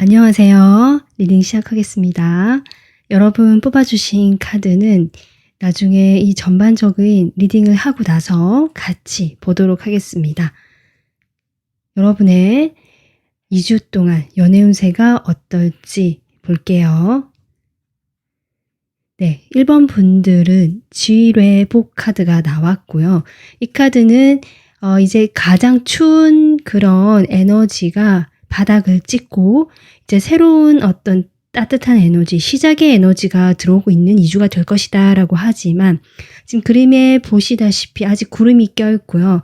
안녕하세요. 리딩 시작하겠습니다. 여러분 뽑아주신 카드는 나중에 이 전반적인 리딩을 하고 나서 같이 보도록 하겠습니다. 여러분의 2주 동안 연애 운세가 어떨지 볼게요. 네, 1번 분들은 지뢰복 카드가 나왔고요. 이 카드는 이제 가장 추운 그런 에너지가 바닥을 찍고 이제 새로운 어떤 따뜻한 에너지, 시작의 에너지가 들어오고 있는 2주가 될 것이다 라고 하지만 지금 그림에 보시다시피 아직 구름이 껴있고요.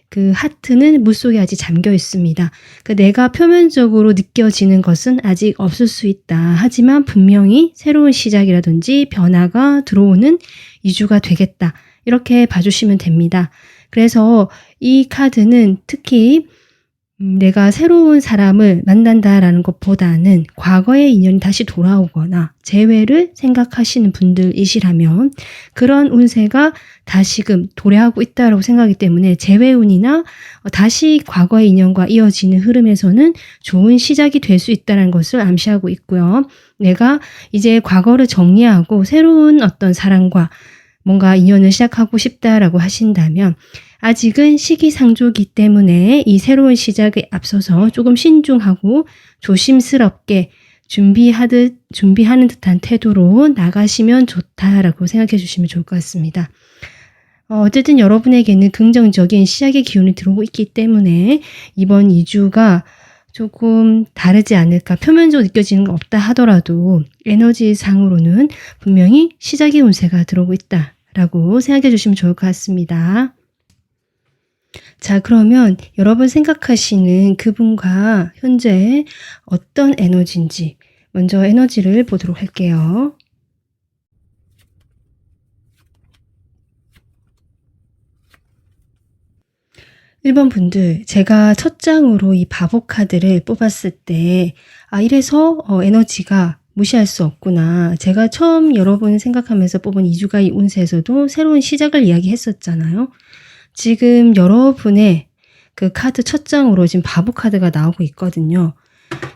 그 하트는 물속에 아직 잠겨 있습니다. 내가 표면적으로 느껴지는 것은 아직 없을 수 있다. 하지만 분명히 새로운 시작이라든지 변화가 들어오는 2주가 되겠다. 이렇게 봐주시면 됩니다. 그래서 이 카드는 특히 내가 새로운 사람을 만난다라는 것보다는 과거의 인연이 다시 돌아오거나 재회를 생각하시는 분들이시라면 그런 운세가 다시금 도래하고 있다고 생각하기 때문에 재회운이나 다시 과거의 인연과 이어지는 흐름에서는 좋은 시작이 될 수 있다는 것을 암시하고 있고요. 내가 이제 과거를 정리하고 새로운 어떤 사람과 뭔가 인연을 시작하고 싶다라고 하신다면 아직은 시기상조기 때문에 이 새로운 시작에 앞서서 조금 신중하고 조심스럽게 준비하는 듯한 태도로 나가시면 좋다라고 생각해 주시면 좋을 것 같습니다. 어쨌든 여러분에게는 긍정적인 시작의 기운이 들어오고 있기 때문에 이번 2주가 조금 다르지 않을까, 표면적으로 느껴지는 건 없다 하더라도 에너지상으로는 분명히 시작의 운세가 들어오고 있다라고 생각해 주시면 좋을 것 같습니다. 자, 그러면 여러분 생각하시는 그분과 현재 어떤 에너지인지 먼저 에너지를 보도록 할게요. (1번) 분들, 제가 첫 장으로 이 바보 카드를 뽑았을 때 이래서 에너지가 무시할 수 없구나. 제가 처음 여러분 생각하면서 뽑은 2주가 이 운세에서도 새로운 시작을 이야기했었잖아요. 지금 여러분의 그 카드 첫 장으로 지금 바보 카드가 나오고 있거든요.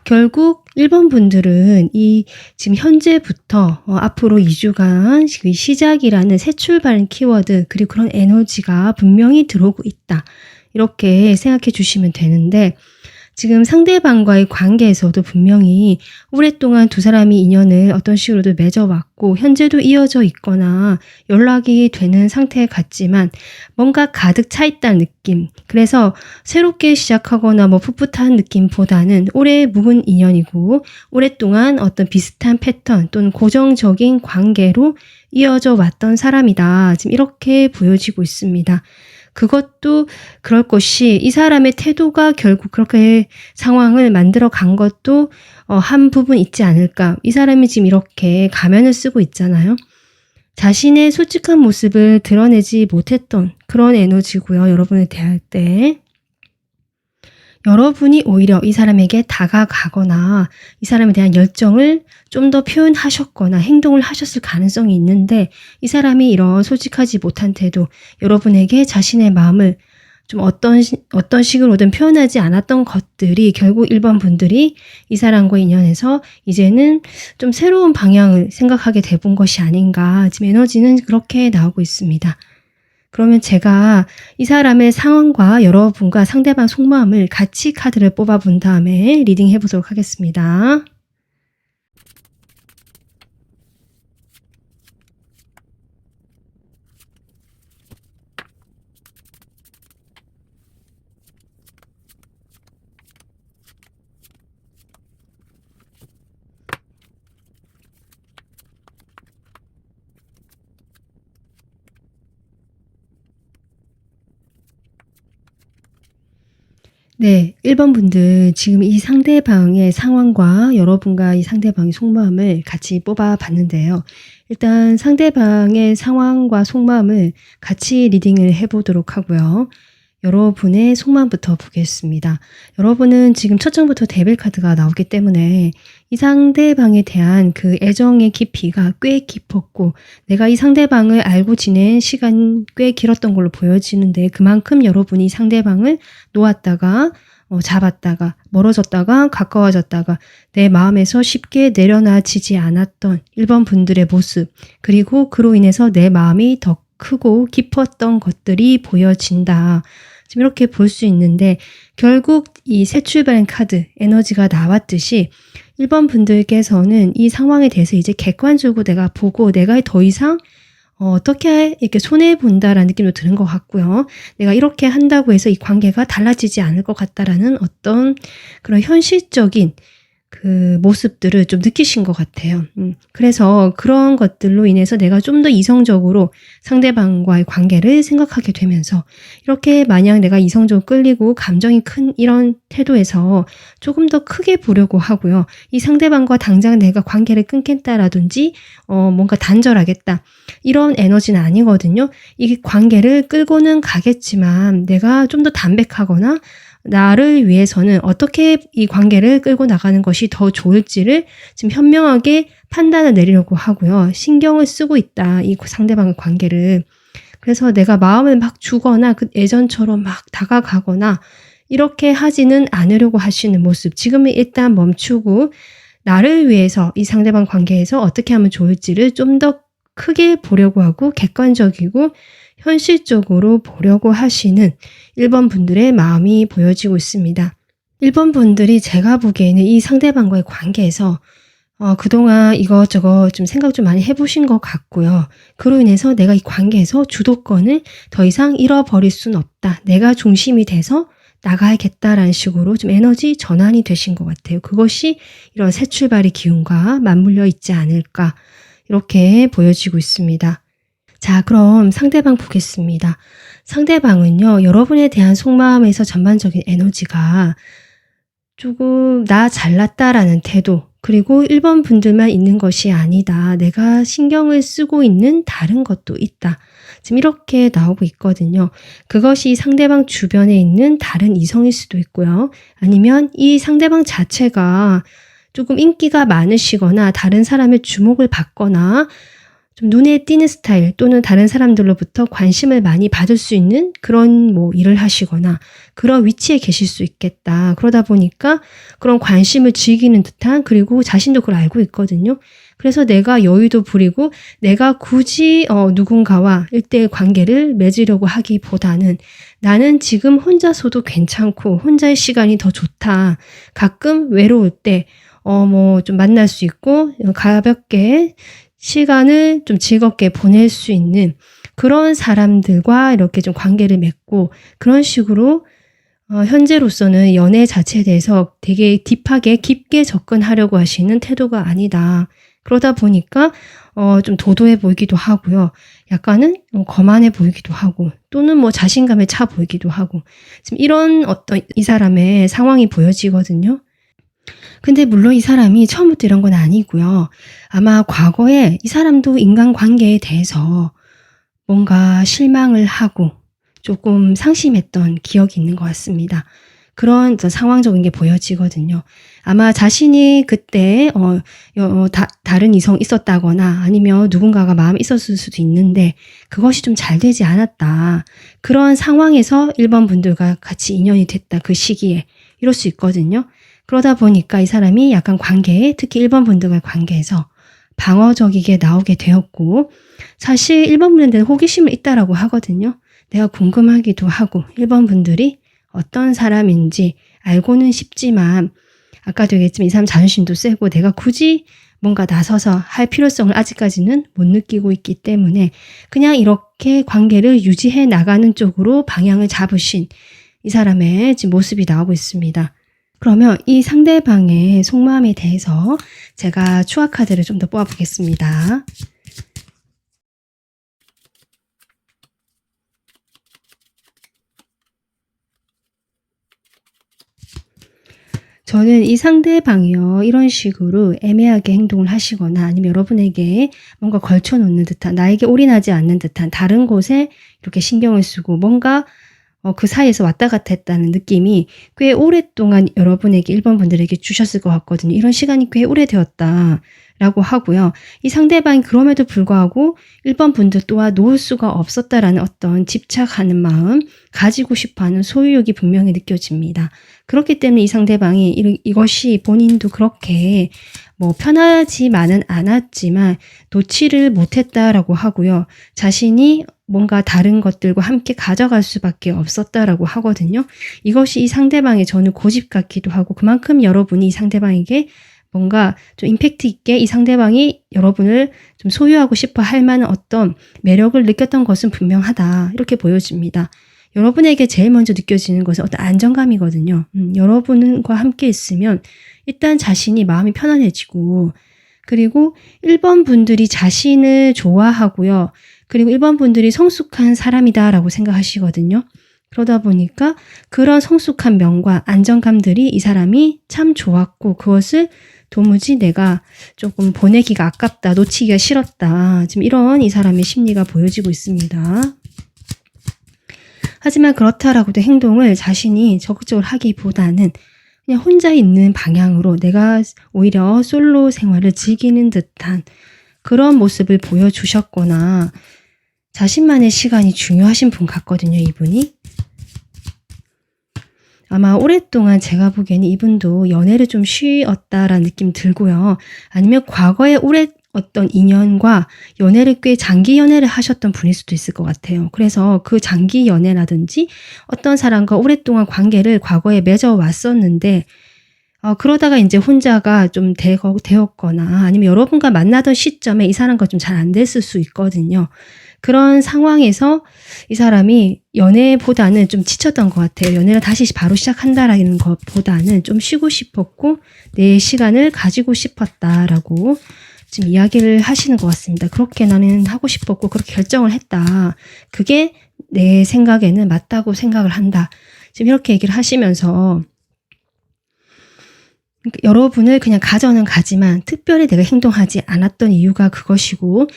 결국 1번 분들은 이 지금 현재부터 앞으로 2주간 그 시작이라는 새 출발 키워드 그리고 그런 에너지가 분명히 들어오고 있다. 이렇게 생각해 주시면 되는데 지금 상대방과의 관계에서도 분명히 오랫동안 두 사람이 인연을 어떤 식으로도 맺어왔고 현재도 이어져 있거나 연락이 되는 상태 같지만 뭔가 가득 차 있다는 느낌. 그래서 새롭게 시작하거나 풋풋한 느낌보다는 오래 묵은 인연이고 오랫동안 어떤 비슷한 패턴 또는 고정적인 관계로 이어져 왔던 사람이다. 지금 이렇게 보여지고 있습니다. 그것도 그럴 것이 이 사람의 태도가 결국 그렇게 상황을 만들어 간 것도 한 부분 있지 않을까. 이 사람이 지금 이렇게 가면을 쓰고 있잖아요. 자신의 솔직한 모습을 드러내지 못했던 그런 에너지고요. 여러분을 대할 때. 여러분이 오히려 이 사람에게 다가가거나 이 사람에 대한 열정을 좀 더 표현하셨거나 행동을 하셨을 가능성이 있는데 이 사람이 이런 솔직하지 못한 태도, 여러분에게 자신의 마음을 좀 어떤 식으로든 표현하지 않았던 것들이 결국 1번 분들이 이 사람과 인연에서 이제는 좀 새로운 방향을 생각하게 돼본 것이 아닌가. 지금 에너지는 그렇게 나오고 있습니다. 그러면 제가 이 사람의 상황과 여러분과 상대방 속마음을 같이 카드를 뽑아본 다음에 리딩 해보도록 하겠습니다. 네. 1번 분들 지금 이 상대방의 상황과 여러분과 이 상대방의 속마음을 같이 뽑아 봤는데요. 일단 상대방의 상황과 속마음을 같이 리딩을 해 보도록 하고요. 여러분의 속마음부터 보겠습니다. 여러분은 지금 첫 장부터 데빌 카드가 나오기 때문에 이 상대방에 대한 그 애정의 깊이가 꽤 깊었고 내가 이 상대방을 알고 지낸 시간 꽤 길었던 걸로 보여지는데 그만큼 여러분이 이 상대방을 놓았다가 잡았다가 멀어졌다가 가까워졌다가 내 마음에서 쉽게 내려놔지지 않았던 1번 분들의 모습 그리고 그로 인해서 내 마음이 더 크고 깊었던 것들이 보여진다. 지금 이렇게 볼 수 있는데 결국 이 새 출발 카드 에너지가 나왔듯이 1번 분들께서는 이 상황에 대해서 이제 객관적으로 내가 보고 내가 더 이상 어떻게 이렇게 손해본다라는 느낌도 드는 것 같고요. 내가 이렇게 한다고 해서 이 관계가 달라지지 않을 것 같다라는 어떤 그런 현실적인 그 모습들을 좀 느끼신 것 같아요. 그래서 그런 것들로 인해서 내가 좀 더 이성적으로 상대방과의 관계를 생각하게 되면서 이렇게 만약 내가 이성적으로 끌리고 감정이 큰 이런 태도에서 조금 더 크게 보려고 하고요. 이 상대방과 당장 내가 관계를 끊겠다라든지 뭔가 단절하겠다. 이런 에너지는 아니거든요. 이 관계를 끌고는 가겠지만 내가 좀 더 담백하거나 나를 위해서는 어떻게 이 관계를 끌고 나가는 것이 더 좋을지를 지금 현명하게 판단을 내리려고 하고요. 신경을 쓰고 있다. 이 상대방의 관계를. 그래서 내가 마음을 막 주거나 그 예전처럼 막 다가가거나 이렇게 하지는 않으려고 하시는 모습. 지금은 일단 멈추고 나를 위해서 이 상대방 관계에서 어떻게 하면 좋을지를 좀 더 크게 보려고 하고 객관적이고 현실적으로 보려고 하시는 1번 분들의 마음이 보여지고 있습니다. 1번 분들이 제가 보기에는 이 상대방과의 관계에서 그동안 이것저것 좀 생각 좀 많이 해보신 것 같고요. 그로 인해서 내가 이 관계에서 주도권을 더 이상 잃어버릴 순 없다. 내가 중심이 돼서 나가야겠다라는 식으로 좀 에너지 전환이 되신 것 같아요. 그것이 이런 새 출발의 기운과 맞물려 있지 않을까 이렇게 보여지고 있습니다. 자, 그럼 상대방 보겠습니다. 상대방은요, 여러분에 대한 속마음에서 전반적인 에너지가 조금 나 잘났다라는 태도, 그리고 1번 분들만 있는 것이 아니다. 내가 신경을 쓰고 있는 다른 것도 있다. 지금 이렇게 나오고 있거든요. 그것이 상대방 주변에 있는 다른 이성일 수도 있고요. 아니면 이 상대방 자체가 조금 인기가 많으시거나 다른 사람의 주목을 받거나 좀 눈에 띄는 스타일 또는 다른 사람들로부터 관심을 많이 받을 수 있는 그런 뭐 일을 하시거나 그런 위치에 계실 수 있겠다. 그러다 보니까 그런 관심을 즐기는 듯한 그리고 자신도 그걸 알고 있거든요. 그래서 내가 여유도 부리고 내가 굳이 누군가와 일대의 관계를 맺으려고 하기보다는 나는 지금 혼자서도 괜찮고 혼자의 시간이 더 좋다. 가끔 외로울 때 뭐 좀 만날 수 있고 가볍게 시간을 좀 즐겁게 보낼 수 있는 그런 사람들과 이렇게 좀 관계를 맺고 그런 식으로 현재로서는 연애 자체에 대해서 되게 딥하게 깊게 접근하려고 하시는 태도가 아니다. 그러다 보니까 좀 도도해 보이기도 하고요. 약간은 거만해 보이기도 하고 또는 뭐 자신감에 차 보이기도 하고 지금 이런 어떤 이 사람의 상황이 보여지거든요. 근데 물론 이 사람이 처음부터 이런 건 아니고요. 아마 과거에 이 사람도 인간관계에 대해서 뭔가 실망을 하고 조금 상심했던 기억이 있는 것 같습니다. 그런 어떤 상황적인 게 보여지거든요. 아마 자신이 그때 다른 이성 있었다거나 아니면 누군가가 마음에 있었을 수도 있는데 그것이 좀 잘 되지 않았다. 그런 상황에서 1번 분들과 같이 인연이 됐다. 그 시기에. 이럴 수 있거든요. 그러다 보니까 이 사람이 약간 관계에 특히 1번 분들과의 관계에서 방어적이게 나오게 되었고 사실 1번 분들은 호기심이 있다라고 하거든요. 내가 궁금하기도 하고 1번 분들이 어떤 사람인지 알고는 싶지만 아까도 얘기했지만 이 사람 자존심도 세고 내가 굳이 뭔가 나서서 할 필요성을 아직까지는 못 느끼고 있기 때문에 그냥 이렇게 관계를 유지해 나가는 쪽으로 방향을 잡으신 이 사람의 지금 모습이 나오고 있습니다. 그러면 이 상대방의 속마음에 대해서 제가 추가 카드를 좀 더 뽑아보겠습니다. 저는 이 상대방이요, 이런 식으로 애매하게 행동을 하시거나 아니면 여러분에게 뭔가 걸쳐놓는 듯한, 나에게 올인하지 않는 듯한 다른 곳에 이렇게 신경을 쓰고 뭔가 그 사이에서 왔다 갔다 했다는 느낌이 꽤 오랫동안 여러분에게 1번 분들에게 주셨을 것 같거든요. 이런 시간이 꽤 오래되었다라고 하고요. 이 상대방이 그럼에도 불구하고 1번 분들 또한 놓을 수가 없었다라는 어떤 집착하는 마음, 가지고 싶어하는 소유욕이 분명히 느껴집니다. 그렇기 때문에 이 상대방이 이것이 본인도 그렇게 뭐 편하지만은 않았지만 놓지를 못했다라고 하고요. 자신이 뭔가 다른 것들과 함께 가져갈 수밖에 없었다라고 하거든요. 이것이 이 상대방의 저는 고집 같기도 하고 그만큼 여러분이 이 상대방에게 뭔가 좀 임팩트 있게 이 상대방이 여러분을 좀 소유하고 싶어 할 만한 어떤 매력을 느꼈던 것은 분명하다. 이렇게 보여집니다. 여러분에게 제일 먼저 느껴지는 것은 어떤 안정감이거든요. 여러분과 함께 있으면 일단 자신이 마음이 편안해지고 그리고 1번 분들이 자신을 좋아하고요. 그리고 1번 분들이 성숙한 사람이다라고 생각하시거든요. 그러다 보니까 그런 성숙한 면과 안정감들이 이 사람이 참 좋았고 그것을 도무지 내가 조금 보내기가 아깝다, 놓치기가 싫었다. 지금 이런 이 사람의 심리가 보여지고 있습니다. 하지만 그렇다라고도 행동을 자신이 적극적으로 하기보다는 그냥 혼자 있는 방향으로 내가 오히려 솔로 생활을 즐기는 듯한 그런 모습을 보여주셨거나 자신만의 시간이 중요하신 분 같거든요, 이분이. 아마 오랫동안 제가 보기에는 이분도 연애를 좀 쉬었다라는 느낌 들고요. 아니면 과거에 어떤 인연과 연애를 꽤 장기 연애를 하셨던 분일 수도 있을 것 같아요. 그래서 그 장기 연애라든지 어떤 사람과 오랫동안 관계를 과거에 맺어왔었는데 그러다가 이제 혼자가 좀 되었거나 아니면 여러분과 만나던 시점에 이 사람과 좀 잘 안 됐을 수 있거든요. 그런 상황에서 이 사람이 연애보다는 좀 지쳤던 것 같아요. 연애를 다시 바로 시작한다라는 것보다는 좀 쉬고 싶었고 내 시간을 가지고 싶었다라고 지금 이야기를 하시는 것 같습니다. 그렇게 나는 하고 싶었고 그렇게 결정을 했다. 그게 내 생각에는 맞다고 생각을 한다. 지금 이렇게 얘기를 하시면서 여러분을 그냥 가져는 가지만 특별히 내가 행동하지 않았던 이유가 그것이고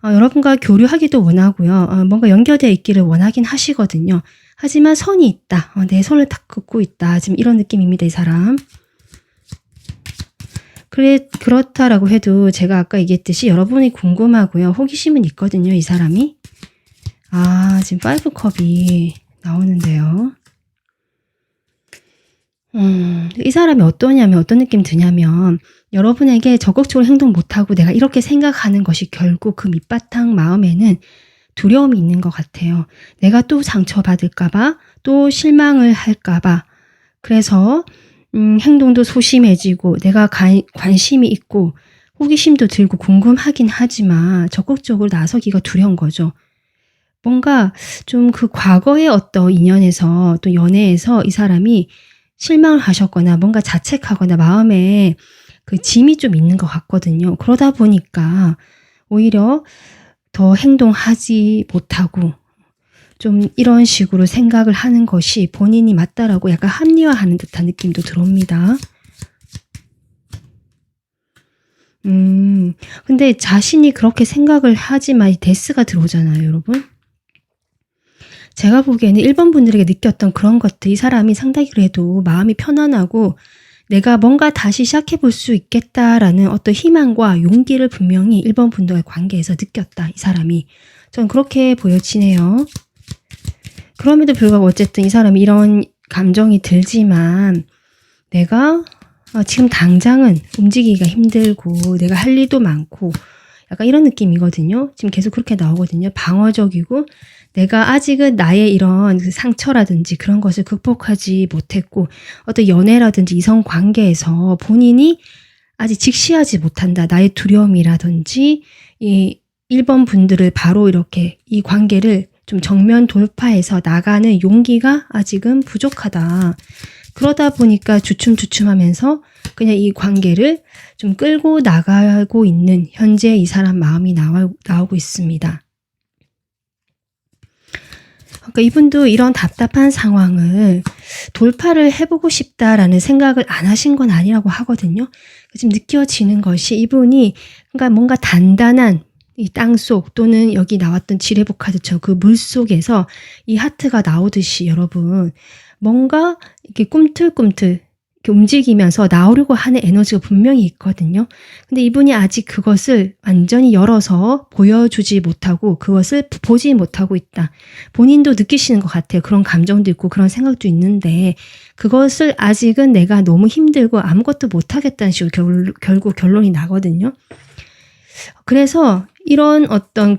여러분과 교류하기도 원하고요. 뭔가 연결되어 있기를 원하긴 하시거든요. 하지만 선이 있다. 내 선을 딱 긋고 있다. 지금 이런 느낌입니다. 이 사람. 그렇다라고 해도 제가 아까 얘기했듯이 여러분이 궁금하고요. 호기심은 있거든요. 이 사람이. 지금 5컵이 나오는데요. 이 사람이 어떠냐면 어떤 느낌 드냐면 여러분에게 적극적으로 행동 못하고 내가 이렇게 생각하는 것이 결국 그 밑바탕 마음에는 두려움이 있는 것 같아요. 내가 또 상처받을까봐 또 실망을 할까봐 그래서 행동도 소심해지고 내가 관심이 있고 호기심도 들고 궁금하긴 하지만 적극적으로 나서기가 두려운 거죠. 뭔가 좀 그 과거의 어떤 인연에서 또 연애에서 이 사람이 실망을 하셨거나 뭔가 자책하거나 마음에 그 짐이 좀 있는 것 같거든요. 그러다 보니까 오히려 더 행동하지 못하고 좀 이런 식으로 생각을 하는 것이 본인이 맞다라고 약간 합리화하는 듯한 느낌도 들어옵니다. 근데 자신이 그렇게 생각을 하지만 데스가 들어오잖아요, 여러분. 제가 보기에는 1번 분들에게 느꼈던 그런 것들, 이 사람이 상당히 그래도 마음이 편안하고 내가 뭔가 다시 시작해 볼 수 있겠다라는 어떤 희망과 용기를 분명히 1번 분들과의 관계에서 느꼈다, 이 사람이. 전 그렇게 보여지네요. 그럼에도 불구하고 어쨌든 이 사람이 이런 감정이 들지만 내가 지금 당장은 움직이기가 힘들고 내가 할 일도 많고 약간 이런 느낌이거든요. 지금 계속 그렇게 나오거든요. 방어적이고 내가 아직은 나의 이런 상처라든지 그런 것을 극복하지 못했고 어떤 연애라든지 이성 관계에서 본인이 아직 직시하지 못한다. 나의 두려움이라든지 이 1번 분들을 바로 이렇게 이 관계를 좀 정면 돌파해서 나가는 용기가 아직은 부족하다. 그러다 보니까 주춤주춤하면서 그냥 이 관계를 좀 끌고 나가고 있는 현재 이 사람 마음이 나오고 있습니다. 그러니까 이분도 이런 답답한 상황을 돌파를 해보고 싶다라는 생각을 안 하신 건 아니라고 하거든요. 지금 느껴지는 것이 이분이 그러니까 뭔가 단단한 이 땅속 또는 여기 나왔던 지뢰복 카드처럼 그 물 속에서 이 하트가 나오듯이 여러분 뭔가 이렇게 꿈틀꿈틀 이렇게 움직이면서 나오려고 하는 에너지가 분명히 있거든요. 근데 이분이 아직 그것을 완전히 열어서 보여주지 못하고 그것을 보지 못하고 있다. 본인도 느끼시는 것 같아요. 그런 감정도 있고 그런 생각도 있는데 그것을 아직은 내가 너무 힘들고 아무것도 못하겠다는 식으로 결국 결론이 나거든요. 그래서 이런 어떤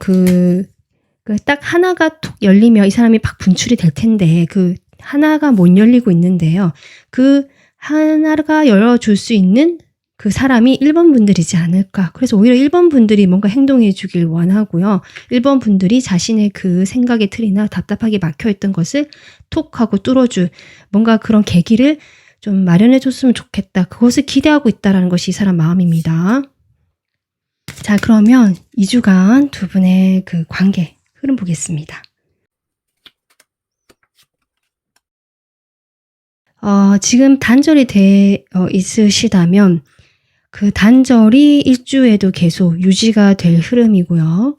딱 하나가 톡 열리면 이 사람이 막 분출이 될 텐데 그 하나가 못 열리고 있는데요. 그 하나가 열어줄 수 있는 그 사람이 1번 분들이지 않을까. 그래서 오히려 1번 분들이 뭔가 행동해 주길 원하고요. 1번 분들이 자신의 그 생각의 틀이나 답답하게 막혀있던 것을 톡 하고 뚫어줄 뭔가 그런 계기를 좀 마련해 줬으면 좋겠다. 그것을 기대하고 있다는 것이 이 사람 마음입니다. 자, 그러면 2주간 두 분의 그 관계 흐름 보겠습니다. 지금 단절이 돼 있으시다면 그 단절이 1주에도 계속 유지가 될 흐름이고요.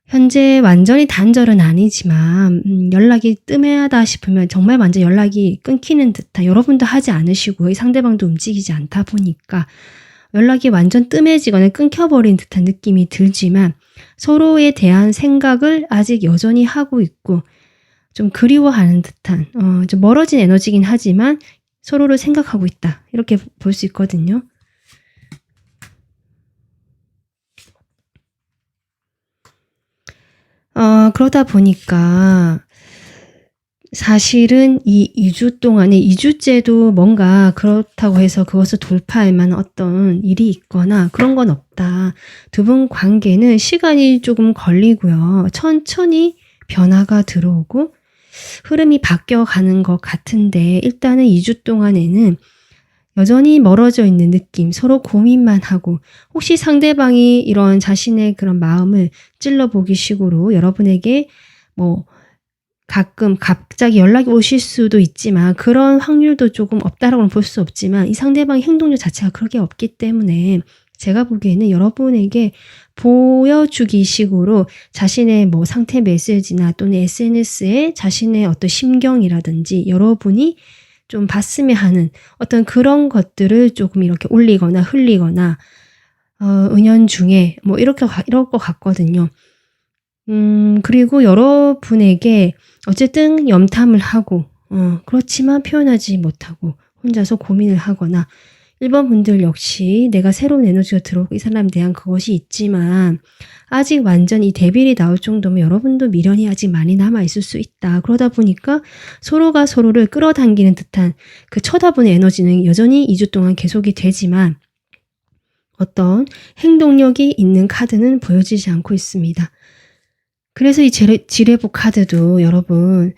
현재 완전히 단절은 아니지만 연락이 뜸하다 싶으면 정말 완전 연락이 끊기는 듯한 여러분도 하지 않으시고 상대방도 움직이지 않다 보니까 연락이 완전 뜸해지거나 끊겨버린 듯한 느낌이 들지만 서로에 대한 생각을 아직 여전히 하고 있고 좀 그리워하는 듯한 좀 멀어진 에너지긴 하지만 서로를 생각하고 있다. 이렇게 볼 수 있거든요. 그러다 보니까 사실은 이 2주 동안에 2주째도 뭔가 그렇다고 해서 그것을 돌파할 만한 어떤 일이 있거나 그런 건 없다. 두 분 관계는 시간이 조금 걸리고요. 천천히 변화가 들어오고 흐름이 바뀌어가는 것 같은데 일단은 2주 동안에는 여전히 멀어져 있는 느낌, 서로 고민만 하고 혹시 상대방이 이런 자신의 그런 마음을 찔러보기 식으로 여러분에게 뭐 가끔 갑자기 연락이 오실 수도 있지만 그런 확률도 조금 없다라고는 볼 수 없지만 이 상대방의 행동력 자체가 그렇게 없기 때문에 제가 보기에는 여러분에게 보여주기 식으로 자신의 뭐 상태 메시지나 또는 SNS에 자신의 어떤 심경이라든지 여러분이 좀 봤으면 하는 어떤 그런 것들을 조금 이렇게 올리거나 흘리거나 은연중에 뭐 이럴 것 같거든요. 그리고 여러분에게 어쨌든 염탐을 하고 그렇지만 표현하지 못하고 혼자서 고민을 하거나 1번 분들 역시 내가 새로운 에너지가 들어오고 이 사람에 대한 그것이 있지만 아직 완전히 데빌이 나올 정도면 여러분도 미련이 아직 많이 남아있을 수 있다. 그러다 보니까 서로가 서로를 끌어당기는 듯한 그 쳐다보는 에너지는 여전히 2주 동안 계속이 되지만 어떤 행동력이 있는 카드는 보여지지 않고 있습니다. 그래서 이 지뢰복 카드도 여러분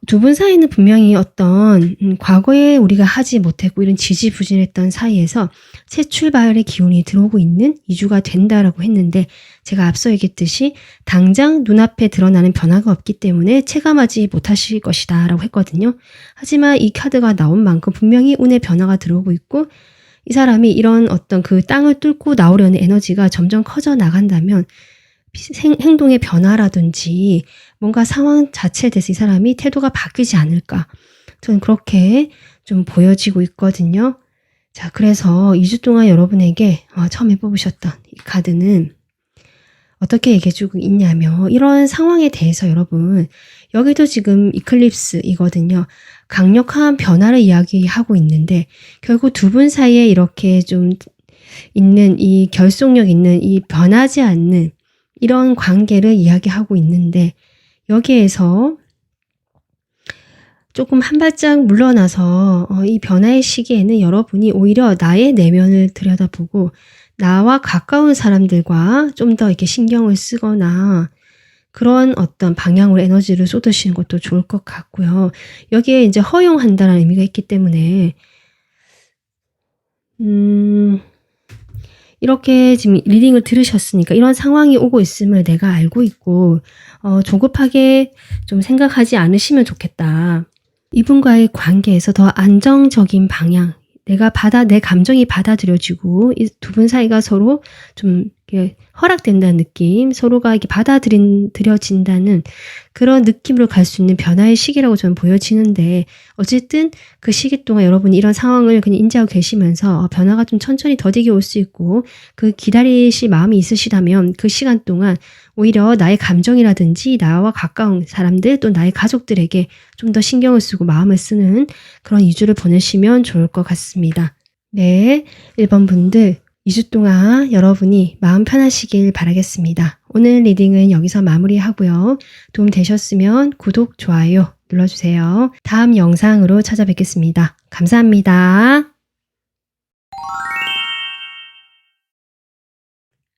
두 분 사이는 분명히 어떤 과거에 우리가 하지 못했고 이런 지지부진했던 사이에서 새 출발의 기운이 들어오고 있는 2주가 된다라고 했는데 제가 앞서 얘기했듯이 당장 눈앞에 드러나는 변화가 없기 때문에 체감하지 못하실 것이다 라고 했거든요. 하지만 이 카드가 나온 만큼 분명히 운의 변화가 들어오고 있고 이 사람이 이런 어떤 그 땅을 뚫고 나오려는 에너지가 점점 커져 나간다면 행동의 변화라든지 뭔가 상황 자체에 대해서 이 사람이 태도가 바뀌지 않을까 저는 그렇게 좀 보여지고 있거든요. 자, 그래서 2주 동안 여러분에게 처음에 뽑으셨던 이 카드는 어떻게 얘기해주고 있냐면 이런 상황에 대해서 여러분 여기도 지금 이클립스이거든요. 강력한 변화를 이야기하고 있는데 결국 두 분 사이에 이렇게 좀 있는 이 결속력 있는 이 변하지 않는 이런 관계를 이야기하고 있는데 여기에서 조금 한 발짝 물러나서 이 변화의 시기에는 여러분이 오히려 나의 내면을 들여다보고 나와 가까운 사람들과 좀 더 이렇게 신경을 쓰거나 그런 어떤 방향으로 에너지를 쏟으시는 것도 좋을 것 같고요. 여기에 이제 허용한다는 의미가 있기 때문에 이렇게 지금 리딩을 들으셨으니까 이런 상황이 오고 있음을 내가 알고 있고 조급하게 좀 생각하지 않으시면 좋겠다. 이분과의 관계에서 더 안정적인 방향, 내 감정이 받아들여지고 이 두 분 사이가 서로 좀 이렇게 허락된다는 느낌, 서로가 이렇게 받아들여진다는 그런 느낌으로 갈 수 있는 변화의 시기라고 저는 보여지는데, 어쨌든 그 시기 동안 여러분이 이런 상황을 그냥 인지하고 계시면서 변화가 좀 천천히 더디게 올 수 있고, 그 기다리실 마음이 있으시다면 그 시간 동안 오히려 나의 감정이라든지 나와 가까운 사람들 또 나의 가족들에게 좀 더 신경을 쓰고 마음을 쓰는 그런 2주를 보내시면 좋을 것 같습니다. 네, 1번 분들 2주 동안 여러분이 마음 편하시길 바라겠습니다. 오늘 리딩은 여기서 마무리하고요. 도움 되셨으면 구독, 좋아요 눌러주세요. 다음 영상으로 찾아뵙겠습니다. 감사합니다.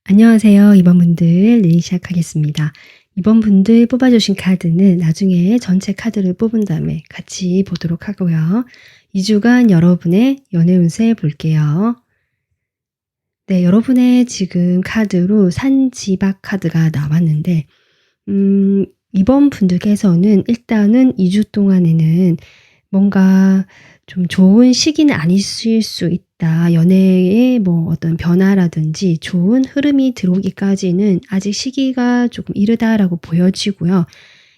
안녕하세요. 2번 분들 리딩 시작하겠습니다. 2번 분들 뽑아주신 카드는 나중에 전체 카드를 뽑은 다음에 같이 보도록 하고요. 2주간 여러분의 연애 운세 볼게요. 네, 여러분의 지금 카드로 산지박 카드가 나왔는데 2번 분들께서는 일단은 2주 동안에는 뭔가 좀 좋은 시기는 아니실 수 있다. 연애에 뭐 어떤 변화라든지 좋은 흐름이 들어오기까지는 아직 시기가 조금 이르다라고 보여지고요.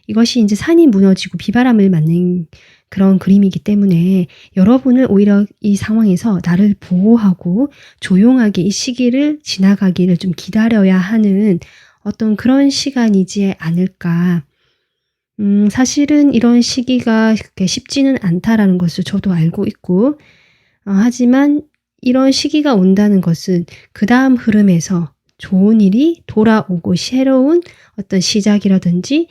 이것이 이제 산이 무너지고 비바람을 맞는 그런 그림이기 때문에 여러분은 오히려 이 상황에서 나를 보호하고 조용하게 이 시기를 지나가기를 좀 기다려야 하는 어떤 그런 시간이지 않을까. 사실은 이런 시기가 그렇게 쉽지는 않다라는 것을 저도 알고 있고, 하지만 이런 시기가 온다는 것은 그 다음 흐름에서 좋은 일이 돌아오고 새로운 어떤 시작이라든지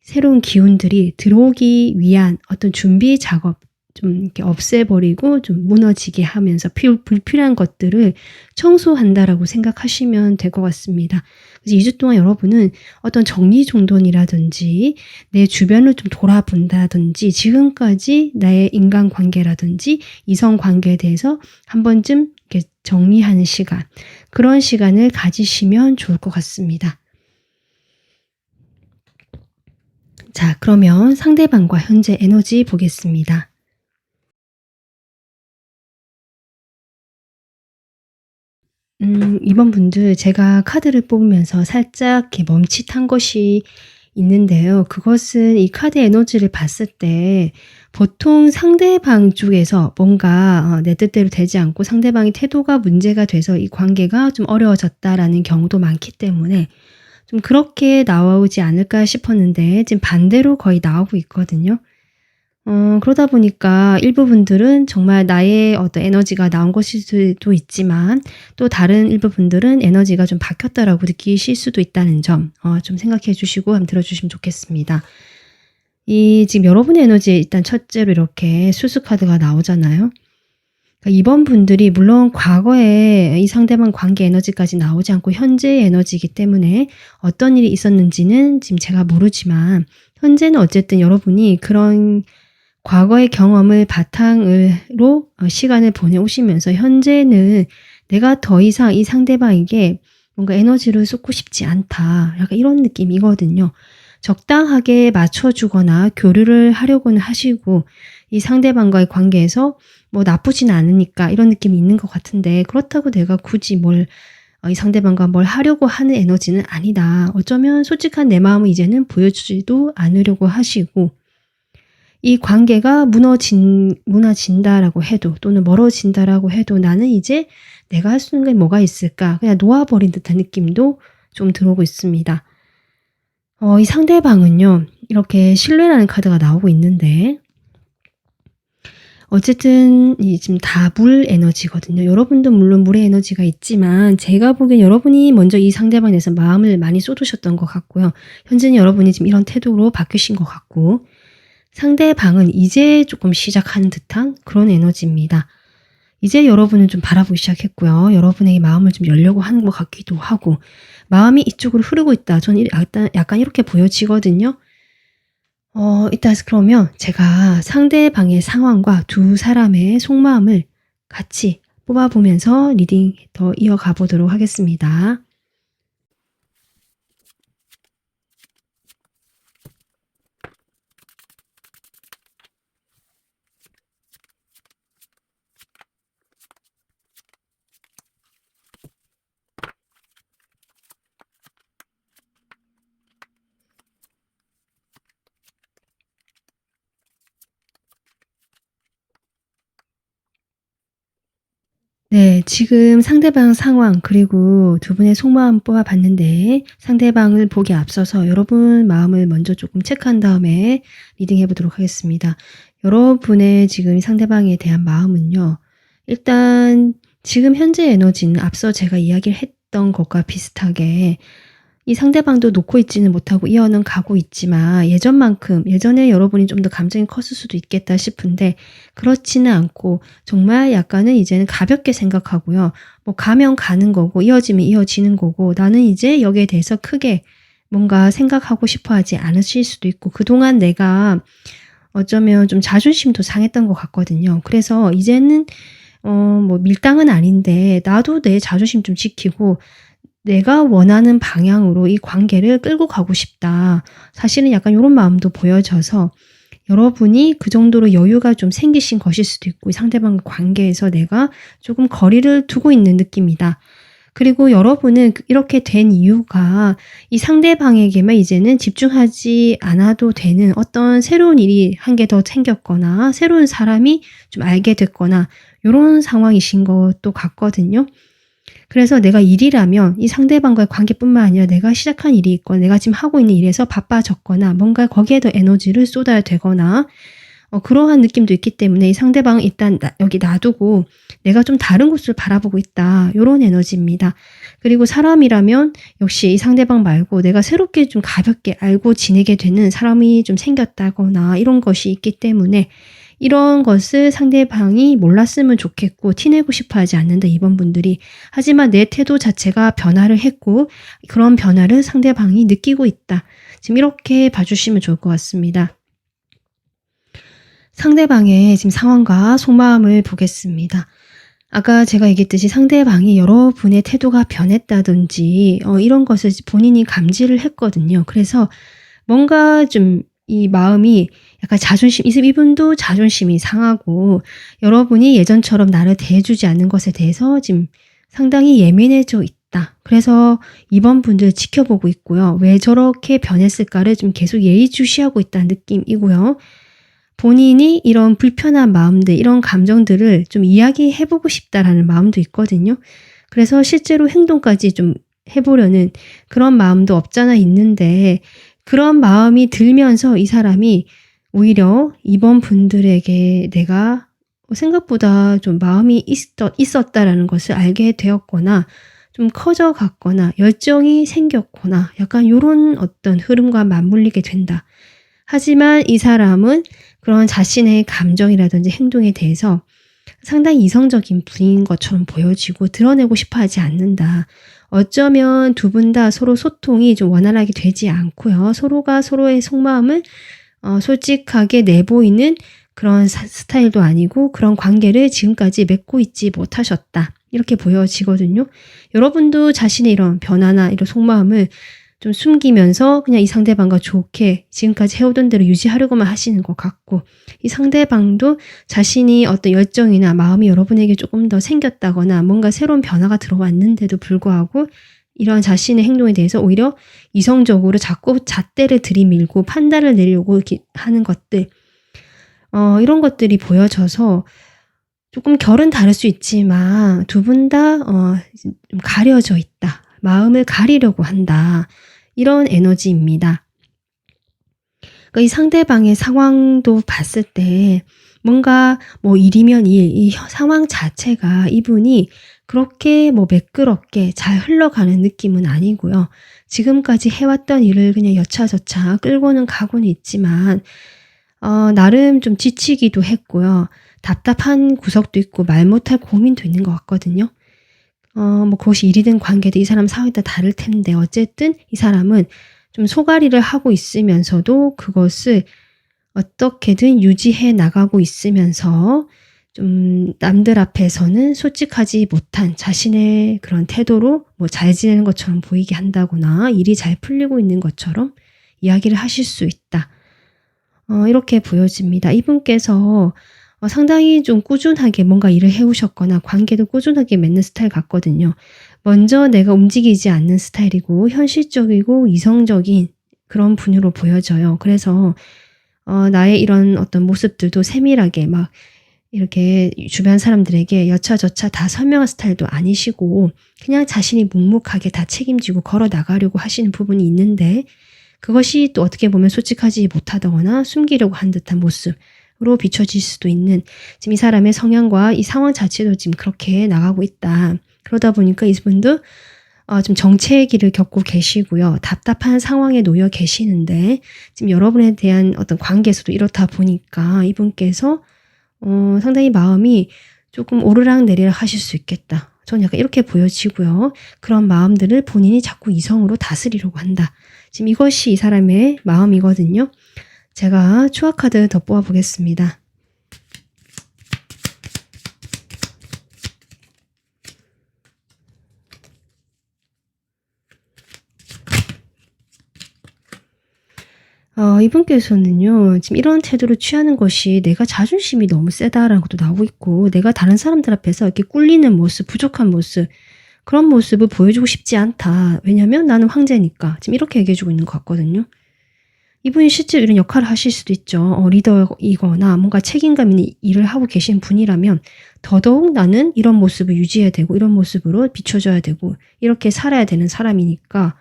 새로운 기운들이 들어오기 위한 어떤 준비 작업, 좀 이렇게 없애버리고 좀 무너지게 하면서 불필요한 것들을 청소한다라고 생각하시면 될 것 같습니다. 그래서 2주 동안 여러분은 어떤 정리정돈이라든지 내 주변을 좀 돌아본다든지 지금까지 나의 인간관계라든지 이성관계에 대해서 한 번쯤 이렇게 정리하는 시간, 그런 시간을 가지시면 좋을 것 같습니다. 자, 그러면 상대방과 현재 에너지 보겠습니다. 이번 분들 제가 카드를 뽑으면서 살짝 이렇게 멈칫한 것이 있는데요. 그것은 이 카드 에너지를 봤을 때 보통 상대방 쪽에서 뭔가 내 뜻대로 되지 않고 상대방의 태도가 문제가 돼서 이 관계가 좀 어려워졌다라는 경우도 많기 때문에 좀 그렇게 나오지 않을까 싶었는데 지금 반대로 거의 나오고 있거든요. 그러다 보니까 일부 분들은 정말 나의 어떤 에너지가 나온 것일 수도 있지만 또 다른 일부 분들은 에너지가 좀 바뀌었다라고 느끼실 수도 있다는 점 좀 생각해 주시고 한번 들어주시면 좋겠습니다. 지금 여러분의 에너지에 일단 첫째로 이렇게 수수 카드가 나오잖아요. 그러니까 이번 분들이 물론 과거에 이 상대방 관계 에너지까지 나오지 않고 현재의 에너지이기 때문에 어떤 일이 있었는지는 지금 제가 모르지만 현재는 어쨌든 여러분이 그런 과거의 경험을 바탕으로 시간을 보내오시면서 현재는 내가 더 이상 이 상대방에게 뭔가 에너지를 쏟고 싶지 않다. 약간 이런 느낌이거든요. 적당하게 맞춰주거나 교류를 하려고는 하시고 이 상대방과의 관계에서 뭐 나쁘진 않으니까 이런 느낌이 있는 것 같은데 그렇다고 내가 굳이 이 상대방과 뭘 하려고 하는 에너지는 아니다. 어쩌면 솔직한 내 마음을 이제는 보여주지도 않으려고 하시고 이 관계가 무너진다라고 해도 또는 멀어진다라고 해도 나는 이제 내가 할 수 있는 게 뭐가 있을까? 그냥 놓아버린 듯한 느낌도 좀 들어오고 있습니다. 이 상대방은요. 이렇게 신뢰라는 카드가 나오고 있는데 어쨌든 지금 다 물 에너지거든요. 여러분도 물론 물의 에너지가 있지만 제가 보기엔 여러분이 먼저 이 상대방에 대해서 마음을 많이 쏟으셨던 것 같고요. 현재는 여러분이 지금 이런 태도로 바뀌신 것 같고 상대방은 이제 조금 시작하는 듯한 그런 에너지입니다. 이제 여러분은 좀 바라보기 시작했고요. 여러분에게 마음을 좀 열려고 하는 것 같기도 하고 마음이 이쪽으로 흐르고 있다. 저는 약간 이렇게 보여지거든요. 일단 그러면 제가 상대방의 상황과 두 사람의 속마음을 같이 뽑아보면서 리딩 더 이어가 보도록 하겠습니다. 네. 지금 상대방 상황 그리고 두 분의 속마음 뽑아 봤는데 상대방을 보기에 앞서서 여러분 마음을 먼저 조금 체크한 다음에 리딩해 보도록 하겠습니다. 여러분의 지금 상대방에 대한 마음은요. 일단 지금 현재 에너지는 앞서 제가 이야기를 했던 것과 비슷하게 이 상대방도 놓고 있지는 못하고 이어는 가고 있지만 예전에 여러분이 좀 더 감정이 컸을 수도 있겠다 싶은데 그렇지는 않고 정말 약간은 이제는 가볍게 생각하고요. 뭐 가면 가는 거고 이어지면 이어지는 거고 나는 이제 여기에 대해서 크게 뭔가 생각하고 싶어 하지 않으실 수도 있고 그동안 내가 어쩌면 좀 자존심도 상했던 것 같거든요. 그래서 이제는 뭐 밀당은 아닌데 나도 내 자존심 좀 지키고 내가 원하는 방향으로 이 관계를 끌고 가고 싶다. 사실은 약간 요런 마음도 보여져서 여러분이 그 정도로 여유가 좀 생기신 것일 수도 있고 상대방 관계에서 내가 조금 거리를 두고 있는 느낌이다. 그리고 여러분은 이렇게 된 이유가 이 상대방에게만 이제는 집중하지 않아도 되는 어떤 새로운 일이 한 개 더 생겼거나 새로운 사람이 좀 알게 됐거나 요런 상황이신 것도 같거든요. 그래서 내가 일이라면 이 상대방과의 관계뿐만 아니라 내가 시작한 일이 있거나 내가 지금 하고 있는 일에서 바빠졌거나 뭔가 거기에 더 에너지를 쏟아야 되거나 그러한 느낌도 있기 때문에 이 상대방은 일단 여기 놔두고 내가 좀 다른 곳을 바라보고 있다. 요런 에너지입니다. 그리고 사람이라면 역시 이 상대방 말고 내가 새롭게 좀 가볍게 알고 지내게 되는 사람이 좀 생겼다거나 이런 것이 있기 때문에 이런 것을 상대방이 몰랐으면 좋겠고 티내고 싶어 하지 않는다 이번 분들이. 하지만 내 태도 자체가 변화를 했고 그런 변화를 상대방이 느끼고 있다. 지금 이렇게 봐주시면 좋을 것 같습니다. 상대방의 지금 상황과 속마음을 보겠습니다. 아까 제가 얘기했듯이 상대방이 여러분의 태도가 변했다든지 이런 것을 본인이 감지를 했거든요. 그래서 뭔가 좀 이 마음이 약간 이분도 자존심이 상하고 여러분이 예전처럼 나를 대해주지 않는 것에 대해서 지금 상당히 예민해져 있다. 그래서 이번 분들 지켜보고 있고요. 왜 저렇게 변했을까를 좀 계속 예의주시하고 있다는 느낌이고요. 본인이 이런 불편한 마음들, 이런 감정들을 좀 이야기해보고 싶다라는 마음도 있거든요. 그래서 실제로 행동까지 좀 해보려는 그런 마음도 없잖아 있는데 그런 마음이 들면서 이 사람이 오히려 이번 분들에게 내가 생각보다 좀 마음이 있었다라는 것을 알게 되었거나 좀 커져갔거나 열정이 생겼거나 약간 요런 어떤 흐름과 맞물리게 된다. 하지만 이 사람은 그런 자신의 감정이라든지 행동에 대해서 상당히 이성적인 분인 것처럼 보여지고 드러내고 싶어 하지 않는다. 어쩌면 두 분 다 서로 소통이 좀 원활하게 되지 않고요. 서로가 서로의 속마음을 솔직하게 내보이는 그런 스타일도 아니고 그런 관계를 지금까지 맺고 있지 못하셨다. 이렇게 보여지거든요. 여러분도 자신의 이런 변화나 이런 속마음을 좀 숨기면서 그냥 이 상대방과 좋게 지금까지 해오던 대로 유지하려고만 하시는 것 같고 이 상대방도 자신이 어떤 열정이나 마음이 여러분에게 조금 더 생겼다거나 뭔가 새로운 변화가 들어왔는데도 불구하고 이런 자신의 행동에 대해서 오히려 이성적으로 자꾸 잣대를 들이밀고 판단을 내려고 하는 것들 이런 것들이 보여져서 조금 결은 다를 수 있지만 두 분 다 좀 가려져 있다. 마음을 가리려고 한다. 이런 에너지입니다. 그러니까 이 상대방의 상황도 봤을 때 뭔가 뭐 일이면 이 상황 자체가 이분이 그렇게 뭐 매끄럽게 잘 흘러가는 느낌은 아니고요. 지금까지 해왔던 일을 그냥 여차저차 끌고는 가고는 있지만 나름 좀 지치기도 했고요. 답답한 구석도 있고 말 못할 고민도 있는 것 같거든요. 뭐 그것이 일이든 관계든 이 사람 상황에 따라 다를 텐데 어쨌든 이 사람은 좀 소가리를 하고 있으면서도 그것을 어떻게든 유지해 나가고 있으면서 좀 남들 앞에서는 솔직하지 못한 자신의 그런 태도로 뭐 잘 지내는 것처럼 보이게 한다거나 일이 잘 풀리고 있는 것처럼 이야기를 하실 수 있다. 이렇게 보여집니다. 이분께서 상당히 좀 꾸준하게 뭔가 일을 해오셨거나 관계도 꾸준하게 맺는 스타일 같거든요. 먼저 내가 움직이지 않는 스타일이고 현실적이고 이성적인 그런 분으로 보여져요. 그래서 나의 이런 어떤 모습들도 세밀하게 막 이렇게 주변 사람들에게 여차저차 다 설명할 스타일도 아니시고 그냥 자신이 묵묵하게 다 책임지고 걸어 나가려고 하시는 부분이 있는데 그것이 또 어떻게 보면 솔직하지 못하거나 숨기려고 한 듯한 모습으로 비춰질 수도 있는 지금 이 사람의 성향과 이 상황 자체도 지금 그렇게 나가고 있다. 그러다 보니까 이분도 좀 정체의 길을 겪고 계시고요. 답답한 상황에 놓여 계시는데 지금 여러분에 대한 어떤 관계에서도 이렇다 보니까 이분께서 상당히 마음이 조금 오르락내리락 하실 수 있겠다. 저는 약간 이렇게 보여지고요. 그런 마음들을 본인이 자꾸 이성으로 다스리려고 한다. 지금 이것이 이 사람의 마음이거든요. 제가 추가 카드 더 뽑아 보겠습니다. 이분께서는요, 지금 이런 태도를 취하는 것이 내가 자존심이 너무 세다라는 것도 나오고 있고, 내가 다른 사람들 앞에서 이렇게 꿀리는 모습, 부족한 모습, 그런 모습을 보여주고 싶지 않다. 왜냐면 나는 황제니까. 지금 이렇게 얘기해주고 있는 것 같거든요. 이분이 실제로 이런 역할을 하실 수도 있죠. 리더이거나 뭔가 책임감 있는 일을 하고 계신 분이라면 더더욱 나는 이런 모습을 유지해야 되고, 이런 모습으로 비춰줘야 되고, 이렇게 살아야 되는 사람이니까,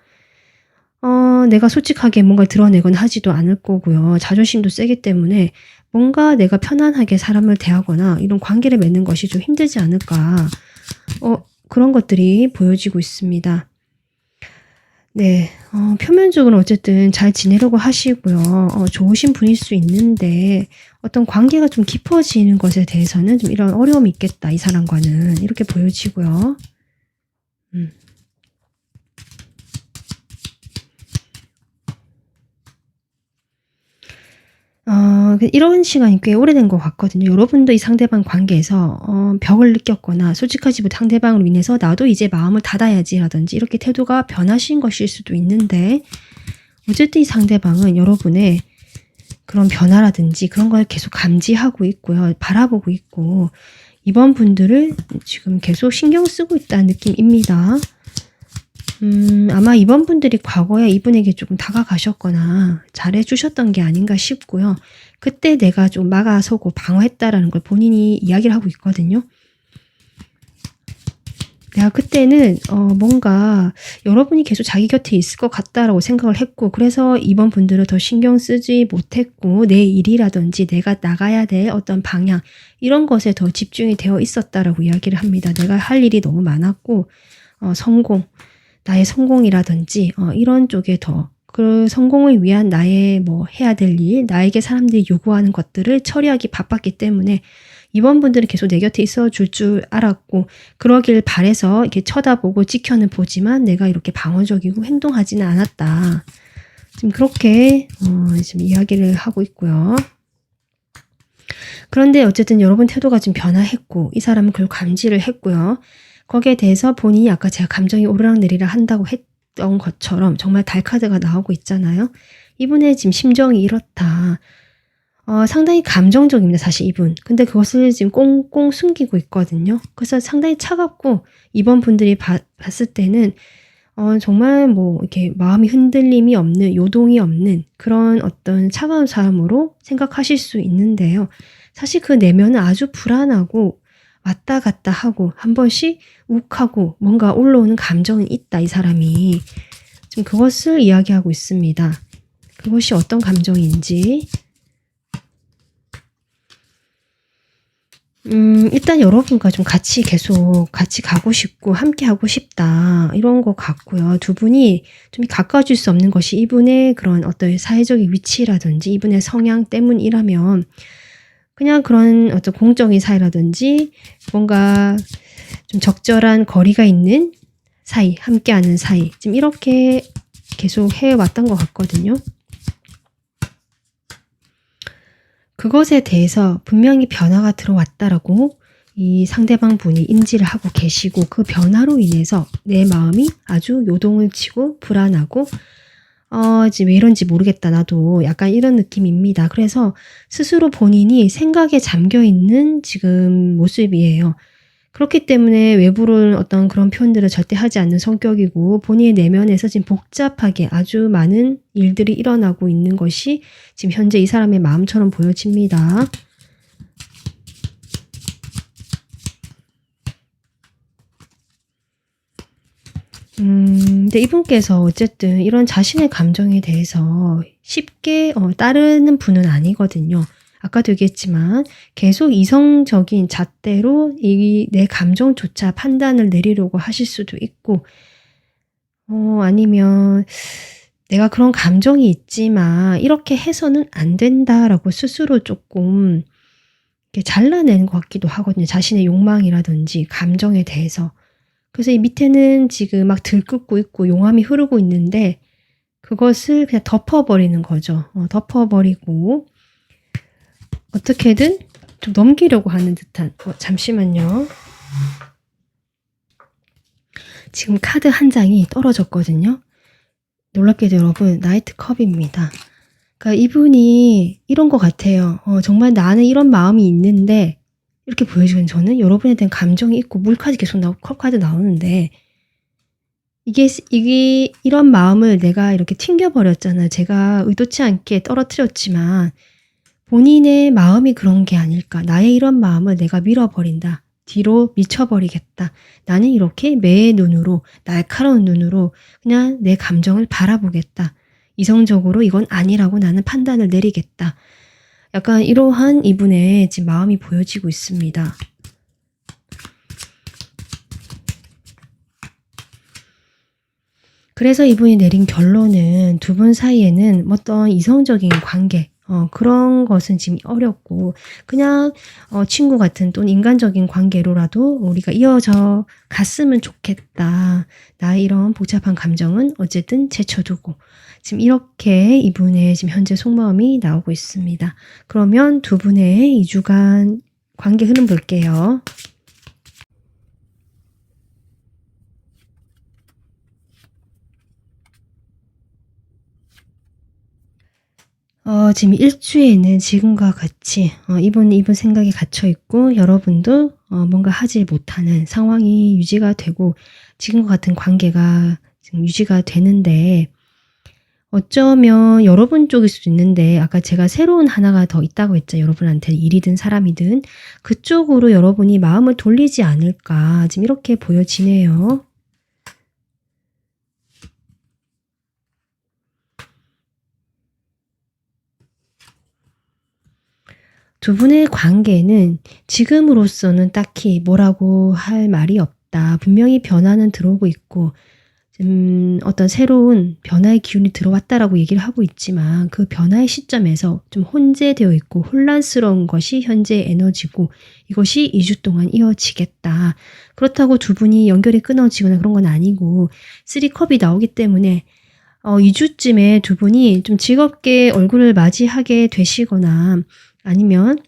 내가 솔직하게 뭔가 드러내거나 하지도 않을 거고요. 자존심도 세기 때문에 뭔가 내가 편안하게 사람을 대하거나 이런 관계를 맺는 것이 좀 힘들지 않을까. 그런 것들이 보여지고 있습니다. 네, 표면적으로 어쨌든 잘 지내려고 하시고요. 좋으신 분일 수 있는데 어떤 관계가 좀 깊어지는 것에 대해서는 좀 이런 어려움이 있겠다. 이 사람과는. 이렇게 보여지고요. 이런 시간이 꽤 오래된 것 같거든요. 여러분도 이 상대방 관계에서 벽을 느꼈거나 솔직하지 못한 상대방으로 인해서 나도 이제 마음을 닫아야지라든지 이렇게 태도가 변하신 것일 수도 있는데 어쨌든 이 상대방은 여러분의 그런 변화라든지 그런 걸 계속 감지하고 있고요. 바라보고 있고 이번 분들을 지금 계속 신경 쓰고 있다는 느낌입니다. 아마 이번 분들이 과거에 이분에게 조금 다가가셨거나 잘해주셨던 게 아닌가 싶고요. 그때 내가 좀 막아서고 방어했다라는 걸 본인이 이야기를 하고 있거든요. 내가 그때는 뭔가 여러분이 계속 자기 곁에 있을 것 같다라고 생각을 했고 그래서 이번 분들을 더 신경 쓰지 못했고 내 일이라든지 내가 나가야 될 어떤 방향 이런 것에 더 집중이 되어 있었다라고 이야기를 합니다. 내가 할 일이 너무 많았고 나의 성공이라든지 이런 쪽에 더 그 성공을 위한 나의 뭐 해야 될 일, 나에게 사람들이 요구하는 것들을 처리하기 바빴기 때문에 이번 분들은 계속 내 곁에 있어 줄 줄 알았고 그러길 바래서 이렇게 쳐다보고 지켜는 보지만 내가 이렇게 방어적이고 행동하지는 않았다. 지금 그렇게 지금 이야기를 하고 있고요. 그런데 어쨌든 여러분 태도가 좀 변화했고 이 사람은 그걸 감지를 했고요. 거기에 대해서 본인이 아까 제가 감정이 오르락내리락 한다고 했던 것처럼 정말 달카드가 나오고 있잖아요. 이분의 지금 심정이 이렇다. 상당히 감정적입니다. 사실 이분. 근데 그것을 지금 꽁꽁 숨기고 있거든요. 그래서 상당히 차갑고 이번 분들이 봤을 때는 정말 뭐 이렇게 마음이 흔들림이 없는 요동이 없는 그런 어떤 차가운 사람으로 생각하실 수 있는데요. 사실 그 내면은 아주 불안하고 왔다 갔다 하고 한 번씩 욱하고 뭔가 올라오는 감정은 있다. 이 사람이. 지금 그것을 이야기하고 있습니다. 그것이 어떤 감정인지. 일단 여러분과 좀 계속 같이 가고 싶고 함께 하고 싶다. 이런 것 같고요. 두 분이 좀 가까워질 수 없는 것이 이분의 그런 어떤 사회적인 위치라든지 이분의 성향 때문이라면 그냥 그런 어떤 공적인 사이라든지 뭔가 좀 적절한 거리가 있는 사이, 함께하는 사이. 지금 이렇게 계속 해왔던 것 같거든요. 그것에 대해서 분명히 변화가 들어왔다라고 이 상대방 분이 인지를 하고 계시고 그 변화로 인해서 내 마음이 아주 요동을 치고 불안하고 지금 왜 이런지 모르겠다 나도 약간 이런 느낌입니다. 그래서 스스로 본인이 생각에 잠겨 있는 지금 모습이에요. 그렇기 때문에 외부를 어떤 그런 표현들을 절대 하지 않는 성격이고 본인의 내면에서 지금 복잡하게 아주 많은 일들이 일어나고 있는 것이 지금 현재 이 사람의 마음처럼 보여집니다. 근데 이분께서 어쨌든 이런 자신의 감정에 대해서 쉽게 따르는 분은 아니거든요. 아까도 얘기했지만 계속 이성적인 잣대로 내 감정조차 판단을 내리려고 하실 수도 있고 아니면 내가 그런 감정이 있지만 이렇게 해서는 안 된다라고 스스로 조금 이렇게 잘라내는 것 같기도 하거든요. 자신의 욕망이라든지 감정에 대해서. 그래서 이 밑에는 지금 막 들끓고 있고 용암이 흐르고 있는데 그것을 그냥 덮어버리는 거죠. 덮어버리고 어떻게든 좀 넘기려고 하는 듯한 잠시만요. 지금 카드 한 장이 떨어졌거든요. 놀랍게도 여러분 나이트 컵입니다. 그러니까 이분이 이런 것 같아요. 정말 나는 이런 마음이 있는데 이렇게 보여주는 저는 여러분에 대한 감정이 있고 물카드 계속 나오고 컵카드 나오는데 이게 이런 마음을 내가 이렇게 튕겨버렸잖아요. 제가 의도치 않게 떨어뜨렸지만 본인의 마음이 그런 게 아닐까. 나의 이런 마음을 내가 밀어버린다. 뒤로 미쳐버리겠다. 나는 이렇게 매의 눈으로 날카로운 눈으로 그냥 내 감정을 바라보겠다. 이성적으로 이건 아니라고 나는 판단을 내리겠다. 약간 이러한 이분의 지금 마음이 보여지고 있습니다. 그래서 이분이 내린 결론은 두 분 사이에는 어떤 이성적인 관계 그런 것은 지금 어렵고 그냥 친구 같은 또는 인간적인 관계로라도 우리가 이어져 갔으면 좋겠다. 나의 이런 복잡한 감정은 어쨌든 제쳐두고 지금 이렇게 이분의 지금 현재 속마음이 나오고 있습니다. 그러면 두 분의 2주간 관계 흐름 볼게요. 지금 일주에는 지금과 같이 이분 생각에 갇혀 있고 여러분도 뭔가 하지 못하는 상황이 유지가 되고 지금과 같은 관계가 지금 유지가 되는데 어쩌면 여러분 쪽일 수도 있는데 아까 제가 새로운 하나가 더 있다고 했죠. 여러분한테 일이든 사람이든 그쪽으로 여러분이 마음을 돌리지 않을까 지금 이렇게 보여지네요. 두 분의 관계는 지금으로서는 딱히 뭐라고 할 말이 없다. 분명히 변화는 들어오고 있고 어떤 새로운 변화의 기운이 들어왔다라고 얘기를 하고 있지만 그 변화의 시점에서 좀 혼재되어 있고 혼란스러운 것이 현재의 에너지고 이것이 2주 동안 이어지겠다. 그렇다고 두 분이 연결이 끊어지거나 그런 건 아니고 3컵이 나오기 때문에 2주쯤에 두 분이 좀 즐겁게 얼굴을 맞이하게 되시거나 아니면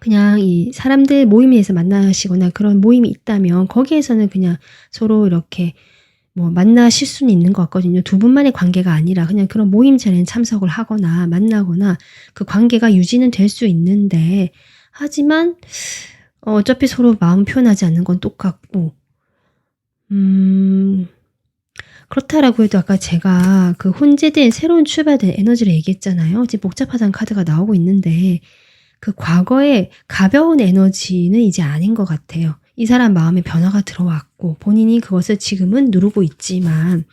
그냥 이 사람들 모임에서 만나시거나 그런 모임이 있다면 거기에서는 그냥 서로 이렇게 만나실 수는 있는 것 같거든요. 두 분만의 관계가 아니라 그냥 그런 모임 자리에 참석을 하거나 만나거나 그 관계가 유지는 될 수 있는데 하지만 어차피 서로 마음 표현하지 않는 건 똑같고 그렇다라고 해도 아까 제가 그 혼재된 새로운 출발된 에너지를 얘기했잖아요. 지금 복잡하다는 카드가 나오고 있는데 그 과거의 가벼운 에너지는 이제 아닌 것 같아요. 이 사람 마음에 변화가 들어왔고 본인이 그것을 지금은 누르고 있지만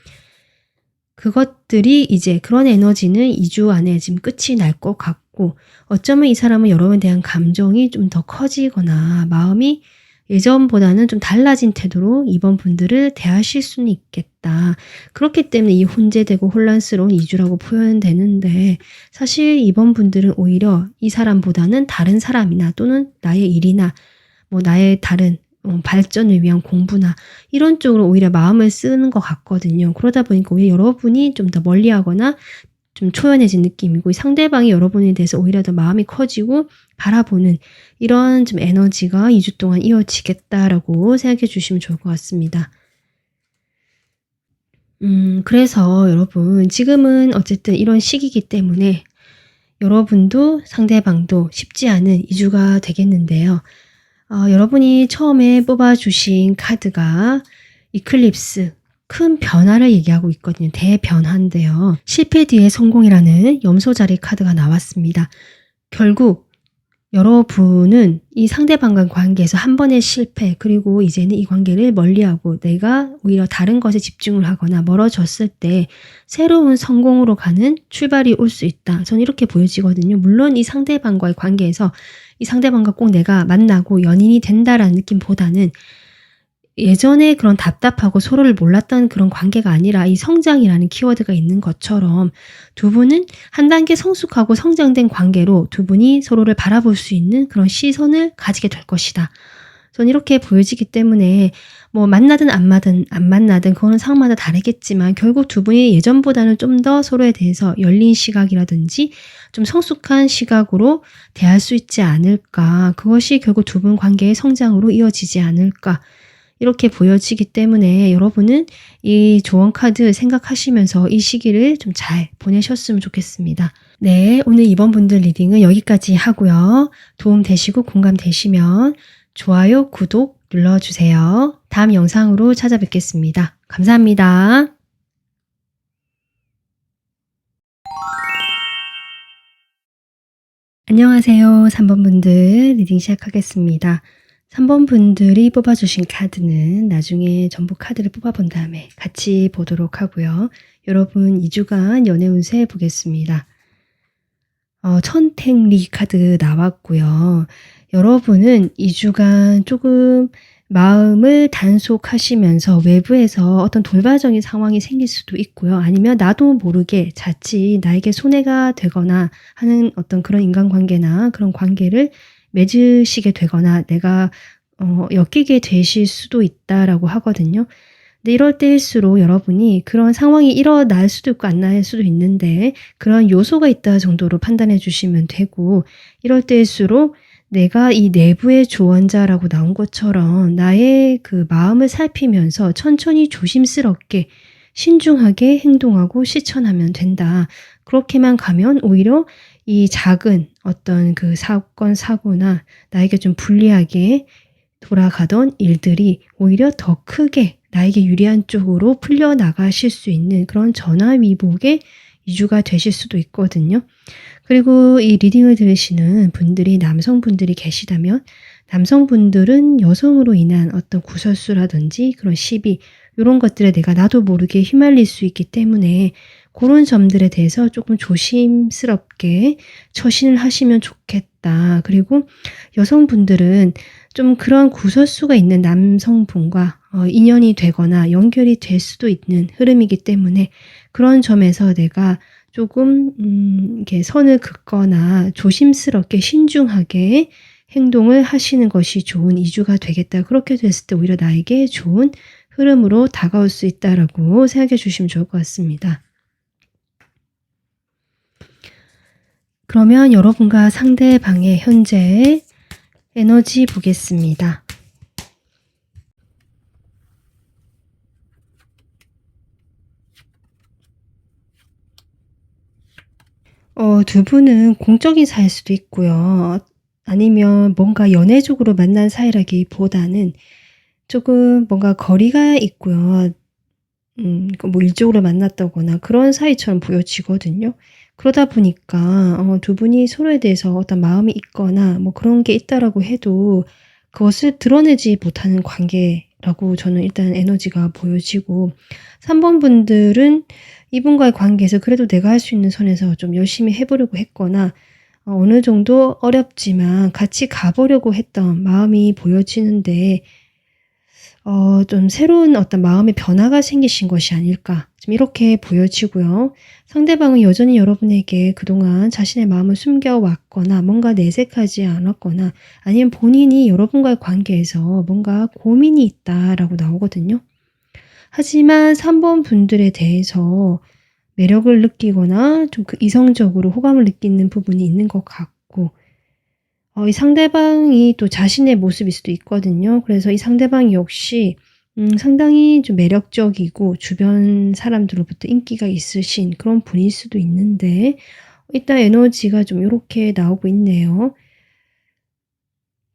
그것들이 이제 그런 에너지는 2주 안에 지금 끝이 날 것 같고 어쩌면 이 사람은 여러분에 대한 감정이 좀 더 커지거나 마음이 예전보다는 좀 달라진 태도로 이번 분들을 대하실 수는 있겠다. 그렇기 때문에 이 혼재되고 혼란스러운 2주라고 표현되는데 사실 이번 분들은 오히려 이 사람보다는 다른 사람이나 또는 나의 일이나 나의 다른 발전을 위한 공부나 이런 쪽으로 오히려 마음을 쓰는 것 같거든요. 그러다 보니까 오히려 여러분이 좀 더 멀리하거나 좀 초연해진 느낌이고 상대방이 여러분에 대해서 오히려 더 마음이 커지고 바라보는 이런 좀 에너지가 2주 동안 이어지겠다라고 생각해 주시면 좋을 것 같습니다. 그래서 여러분 지금은 어쨌든 이런 시기이기 때문에 여러분도 상대방도 쉽지 않은 2주가 되겠는데요. 여러분이 처음에 뽑아주신 카드가 이클립스, 큰 변화를 얘기하고 있거든요. 대변화인데요. 실패 뒤에 성공이라는 염소자리 카드가 나왔습니다. 결국 여러분은 이 상대방과 관계에서 한 번의 실패, 그리고 이제는 이 관계를 멀리하고 내가 오히려 다른 것에 집중을 하거나 멀어졌을 때 새로운 성공으로 가는 출발이 올 수 있다. 저는 이렇게 보여지거든요. 물론 이 상대방과의 관계에서 이 상대방과 꼭 내가 만나고 연인이 된다라는 느낌보다는 예전에 그런 답답하고 서로를 몰랐던 그런 관계가 아니라 이 성장이라는 키워드가 있는 것처럼 두 분은 한 단계 성숙하고 성장된 관계로 두 분이 서로를 바라볼 수 있는 그런 시선을 가지게 될 것이다. 저는 이렇게 보여지기 때문에 뭐 만나든 안 만나든 그거는 상황마다 다르겠지만 결국 두 분이 예전보다는 좀 더 서로에 대해서 열린 시각이라든지 좀 성숙한 시각으로 대할 수 있지 않을까. 그것이 결국 두 분 관계의 성장으로 이어지지 않을까. 이렇게 보여지기 때문에 여러분은 이 조언 카드 생각하시면서 이 시기를 좀 잘 보내셨으면 좋겠습니다. 네, 오늘 이번 분들 리딩은 여기까지 하고요. 도움 되시고 공감 되시면 좋아요, 구독 눌러주세요. 다음 영상으로 찾아뵙겠습니다. 감사합니다. 안녕하세요. 3번 분들 리딩 시작하겠습니다. 3번 분들이 뽑아주신 카드는 나중에 전부 카드를 뽑아본 다음에 같이 보도록 하고요. 여러분 2주간 연애 운세 보겠습니다. 천택리 카드 나왔고요. 여러분은 2주간 조금 마음을 단속하시면서 외부에서 어떤 돌발적인 상황이 생길 수도 있고요. 아니면 나도 모르게 자칫 나에게 손해가 되거나 하는 어떤 그런 인간관계나 그런 관계를 맺으시게 되거나 내가 엮이게 되실 수도 있다라고 하거든요. 근데 이럴 때일수록 여러분이 그런 상황이 일어날 수도 있고 안 날 수도 있는데 그런 요소가 있다 정도로 판단해 주시면 되고 이럴 때일수록 내가 이 내부의 조언자라고 나온 것처럼 나의 그 마음을 살피면서 천천히 조심스럽게 신중하게 행동하고 실천하면 된다. 그렇게만 가면 오히려 이 작은 어떤 그 사건, 사고나 나에게 좀 불리하게 돌아가던 일들이 오히려 더 크게 나에게 유리한 쪽으로 풀려나가실 수 있는 그런 전화위복의 2주가 되실 수도 있거든요. 그리고 이 리딩을 들으시는 분들이 남성분들이 계시다면 남성분들은 여성으로 인한 어떤 구설수라든지 그런 시비 이런 것들에 내가 나도 모르게 휘말릴 수 있기 때문에 그런 점들에 대해서 조금 조심스럽게 처신을 하시면 좋겠다. 그리고 여성분들은 좀 그런 구설수가 있는 남성분과 인연이 되거나 연결이 될 수도 있는 흐름이기 때문에 그런 점에서 내가 조금 이렇게 선을 긋거나 조심스럽게 신중하게 행동을 하시는 것이 좋은 2주가 되겠다. 그렇게 됐을 때 오히려 나에게 좋은 흐름으로 다가올 수 있다라고 생각해 주시면 좋을 것 같습니다. 그러면 여러분과 상대방의 현재 에너지 보겠습니다. 두 분은 공적인 사이일 수도 있고요. 아니면 뭔가 연애적으로 만난 사이라기보다는 조금 뭔가 거리가 있고요. 뭐 일적으로 만났다거나 그런 사이처럼 보여지거든요. 그러다 보니까 두 분이 서로에 대해서 어떤 마음이 있거나 뭐 그런 게 있다라고 해도 그것을 드러내지 못하는 관계라고 저는 일단 에너지가 보여지고 3번 분들은 이분과의 관계에서 그래도 내가 할 수 있는 선에서 좀 열심히 해보려고 했거나 어느 정도 어렵지만 같이 가보려고 했던 마음이 보여지는데 좀 새로운 어떤 마음의 변화가 생기신 것이 아닐까 좀 이렇게 보여지고요. 상대방은 여전히 여러분에게 그동안 자신의 마음을 숨겨왔거나 뭔가 내색하지 않았거나 아니면 본인이 여러분과의 관계에서 뭔가 고민이 있다라고 나오거든요. 하지만 3번 분들에 대해서 매력을 느끼거나 좀 그 이성적으로 호감을 느끼는 부분이 있는 것 같고, 이 상대방이 또 자신의 모습일 수도 있거든요. 그래서 이 상대방 역시 상당히 좀 매력적이고 주변 사람들로부터 인기가 있으신 그런 분일 수도 있는데, 일단 에너지가 좀 요렇게 나오고 있네요.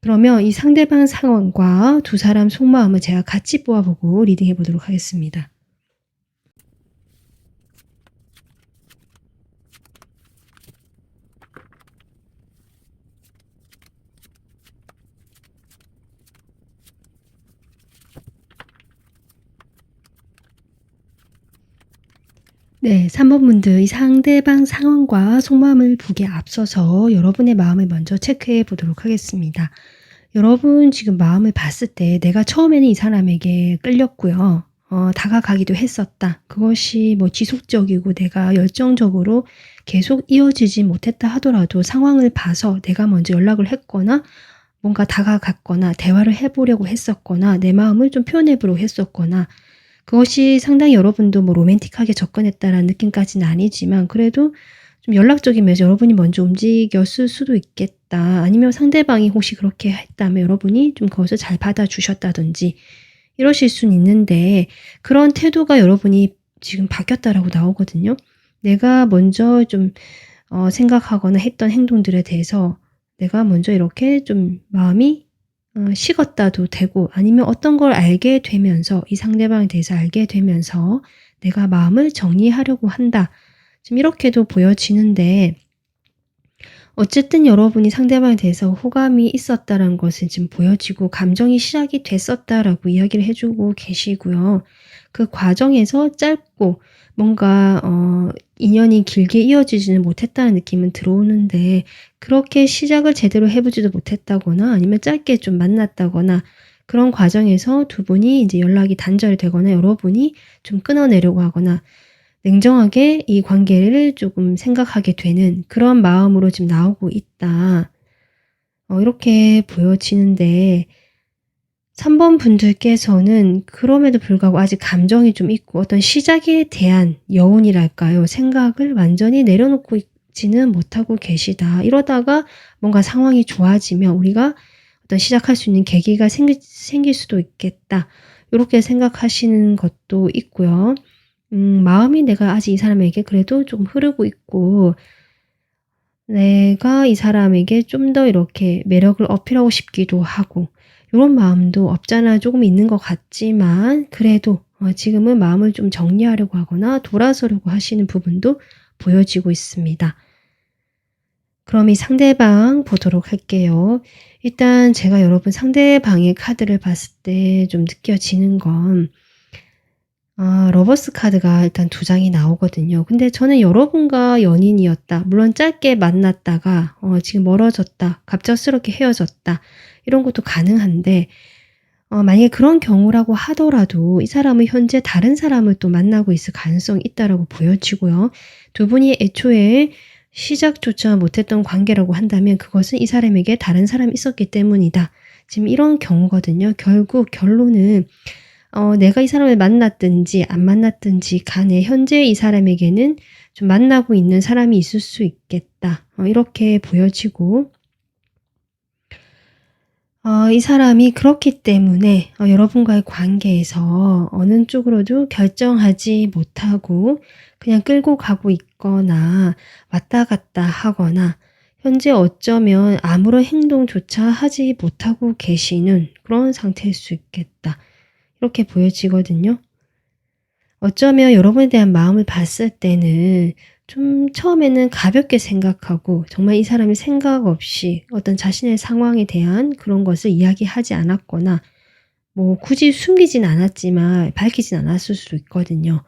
그러면 이 상대방 상황과 두 사람 속마음을 제가 같이 뽑아보고 리딩해 보도록 하겠습니다. 네. 3번 분들 이 상대방 상황과 속마음을 보기에 앞서서 여러분의 마음을 먼저 체크해 보도록 하겠습니다. 여러분 지금 마음을 봤을 때 내가 처음에는 이 사람에게 끌렸고요. 다가가기도 했었다. 그것이 뭐 지속적이고 내가 열정적으로 계속 이어지지 못했다 하더라도 상황을 봐서 내가 먼저 연락을 했거나 뭔가 다가갔거나 대화를 해 보려고 했었거나 내 마음을 좀 표현해 보려고 했었거나, 그것이 상당히 여러분도 뭐 로맨틱하게 접근했다라는 느낌까지는 아니지만 그래도 좀 연락적인 면에서 여러분이 먼저 움직였을 수도 있겠다. 아니면 상대방이 혹시 그렇게 했다면 여러분이 좀 그것을 잘 받아주셨다든지 이러실 수는 있는데, 그런 태도가 여러분이 지금 바뀌었다라고 나오거든요. 내가 먼저 좀 생각하거나 했던 행동들에 대해서 내가 먼저 이렇게 좀 마음이 식었다도 되고, 아니면 어떤 걸 알게 되면서 이 상대방에 대해서 알게 되면서 내가 마음을 정리하려고 한다. 지금 이렇게도 보여지는데, 어쨌든 여러분이 상대방에 대해서 호감이 있었다는 것은 지금 보여지고 감정이 시작이 됐었다라고 이야기를 해 주고 계시고요. 그 과정에서 짧고 뭔가 인연이 길게 이어지지는 못했다는 느낌은 들어오는데, 그렇게 시작을 제대로 해 보지도 못했다거나 아니면 짧게 좀 만났다거나 그런 과정에서 두 분이 이제 연락이 단절이 되거나 여러분이 좀 끊어내려고 하거나 냉정하게 이 관계를 조금 생각하게 되는 그런 마음으로 지금 나오고 있다. 이렇게 보여지는데, 3번 분들께서는 그럼에도 불구하고 아직 감정이 좀 있고 어떤 시작에 대한 여운이랄까요? 생각을 완전히 내려놓고 있지는 못하고 계시다. 이러다가 뭔가 상황이 좋아지면 우리가 어떤 시작할 수 있는 계기가 생길 수도 있겠다. 이렇게 생각하시는 것도 있고요. 마음이 내가 아직 이 사람에게 그래도 좀 흐르고 있고 내가 이 사람에게 좀 더 이렇게 매력을 어필하고 싶기도 하고 요런 마음도 없잖아 조금 있는 것 같지만, 그래도 지금은 마음을 좀 정리하려고 하거나 돌아서려고 하시는 부분도 보여지고 있습니다. 그럼 이 상대방 보도록 할게요. 일단 제가 여러분 상대방의 카드를 봤을 때 좀 느껴지는 건, 러버스 카드가 일단 두 장이 나오거든요. 근데 저는 여러분과 연인이었다. 물론 짧게 만났다가 지금 멀어졌다. 갑작스럽게 헤어졌다. 이런 것도 가능한데, 만약에 그런 경우라고 하더라도 이 사람은 현재 다른 사람을 또 만나고 있을 가능성이 있다라고 보여지고요. 두 분이 애초에 시작조차 못했던 관계라고 한다면 그것은 이 사람에게 다른 사람이 있었기 때문이다. 지금 이런 경우거든요. 결국 결론은 내가 이 사람을 만났든지 안 만났든지 간에 현재 이 사람에게는 좀 만나고 있는 사람이 있을 수 있겠다. 이렇게 보여지고, 이 사람이 그렇기 때문에 여러분과의 관계에서 어느 쪽으로도 결정하지 못하고 그냥 끌고 가고 있거나 왔다 갔다 하거나 현재 어쩌면 아무런 행동조차 하지 못하고 계시는 그런 상태일 수 있겠다. 이렇게 보여지거든요. 어쩌면 여러분에 대한 마음을 봤을 때는 좀 처음에는 가볍게 생각하고 정말 이 사람이 생각 없이 어떤 자신의 상황에 대한 그런 것을 이야기하지 않았거나 뭐 굳이 숨기진 않았지만 밝히진 않았을 수도 있거든요.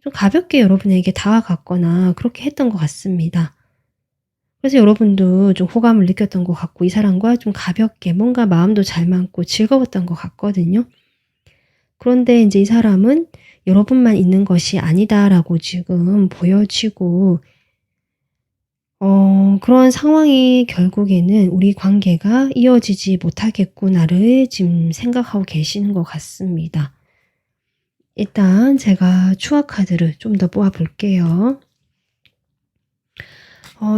좀 가볍게 여러분에게 다가갔거나 그렇게 했던 것 같습니다. 그래서 여러분도 좀 호감을 느꼈던 것 같고 이 사람과 좀 가볍게 뭔가 마음도 잘 맞고 즐거웠던 것 같거든요. 그런데 인제 이 사람은 여러분만 있는 것이 아니다라고 지금 보여지고, 그런 상황이 결국에는 '우리 관계가 이어지지 못하겠구나.'를 지금 생각하고 계시는 것 같습니다. 일단 제가 추억 카드를 좀 더 뽑아 볼게요.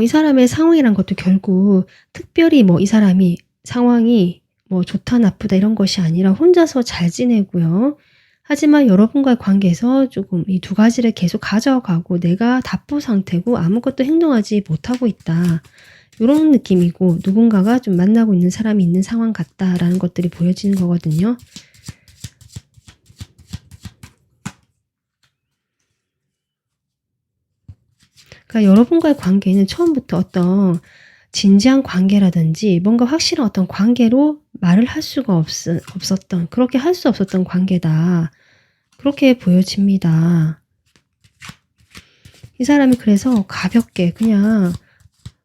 이 사람의 상황이란 것도 결국 특별히 뭐 이 사람이 상황이 뭐 좋다 나쁘다 이런 것이 아니라 혼자서 잘 지내고요. 하지만 여러분과의 관계에서 조금 이 두 가지를 계속 가져가고 내가 답보 상태고 아무것도 행동하지 못하고 있다. 요런 느낌이고 누군가가 좀 만나고 있는 사람이 있는 상황 같다라는 것들이 보여지는 거거든요. 그러니까 여러분과의 관계는 처음부터 어떤 진지한 관계라든지 뭔가 확실한 어떤 관계로 말을 할 수가 없었던, 그렇게 할 수 없었던 관계다. 그렇게 보여집니다. 이 사람이 그래서 가볍게 그냥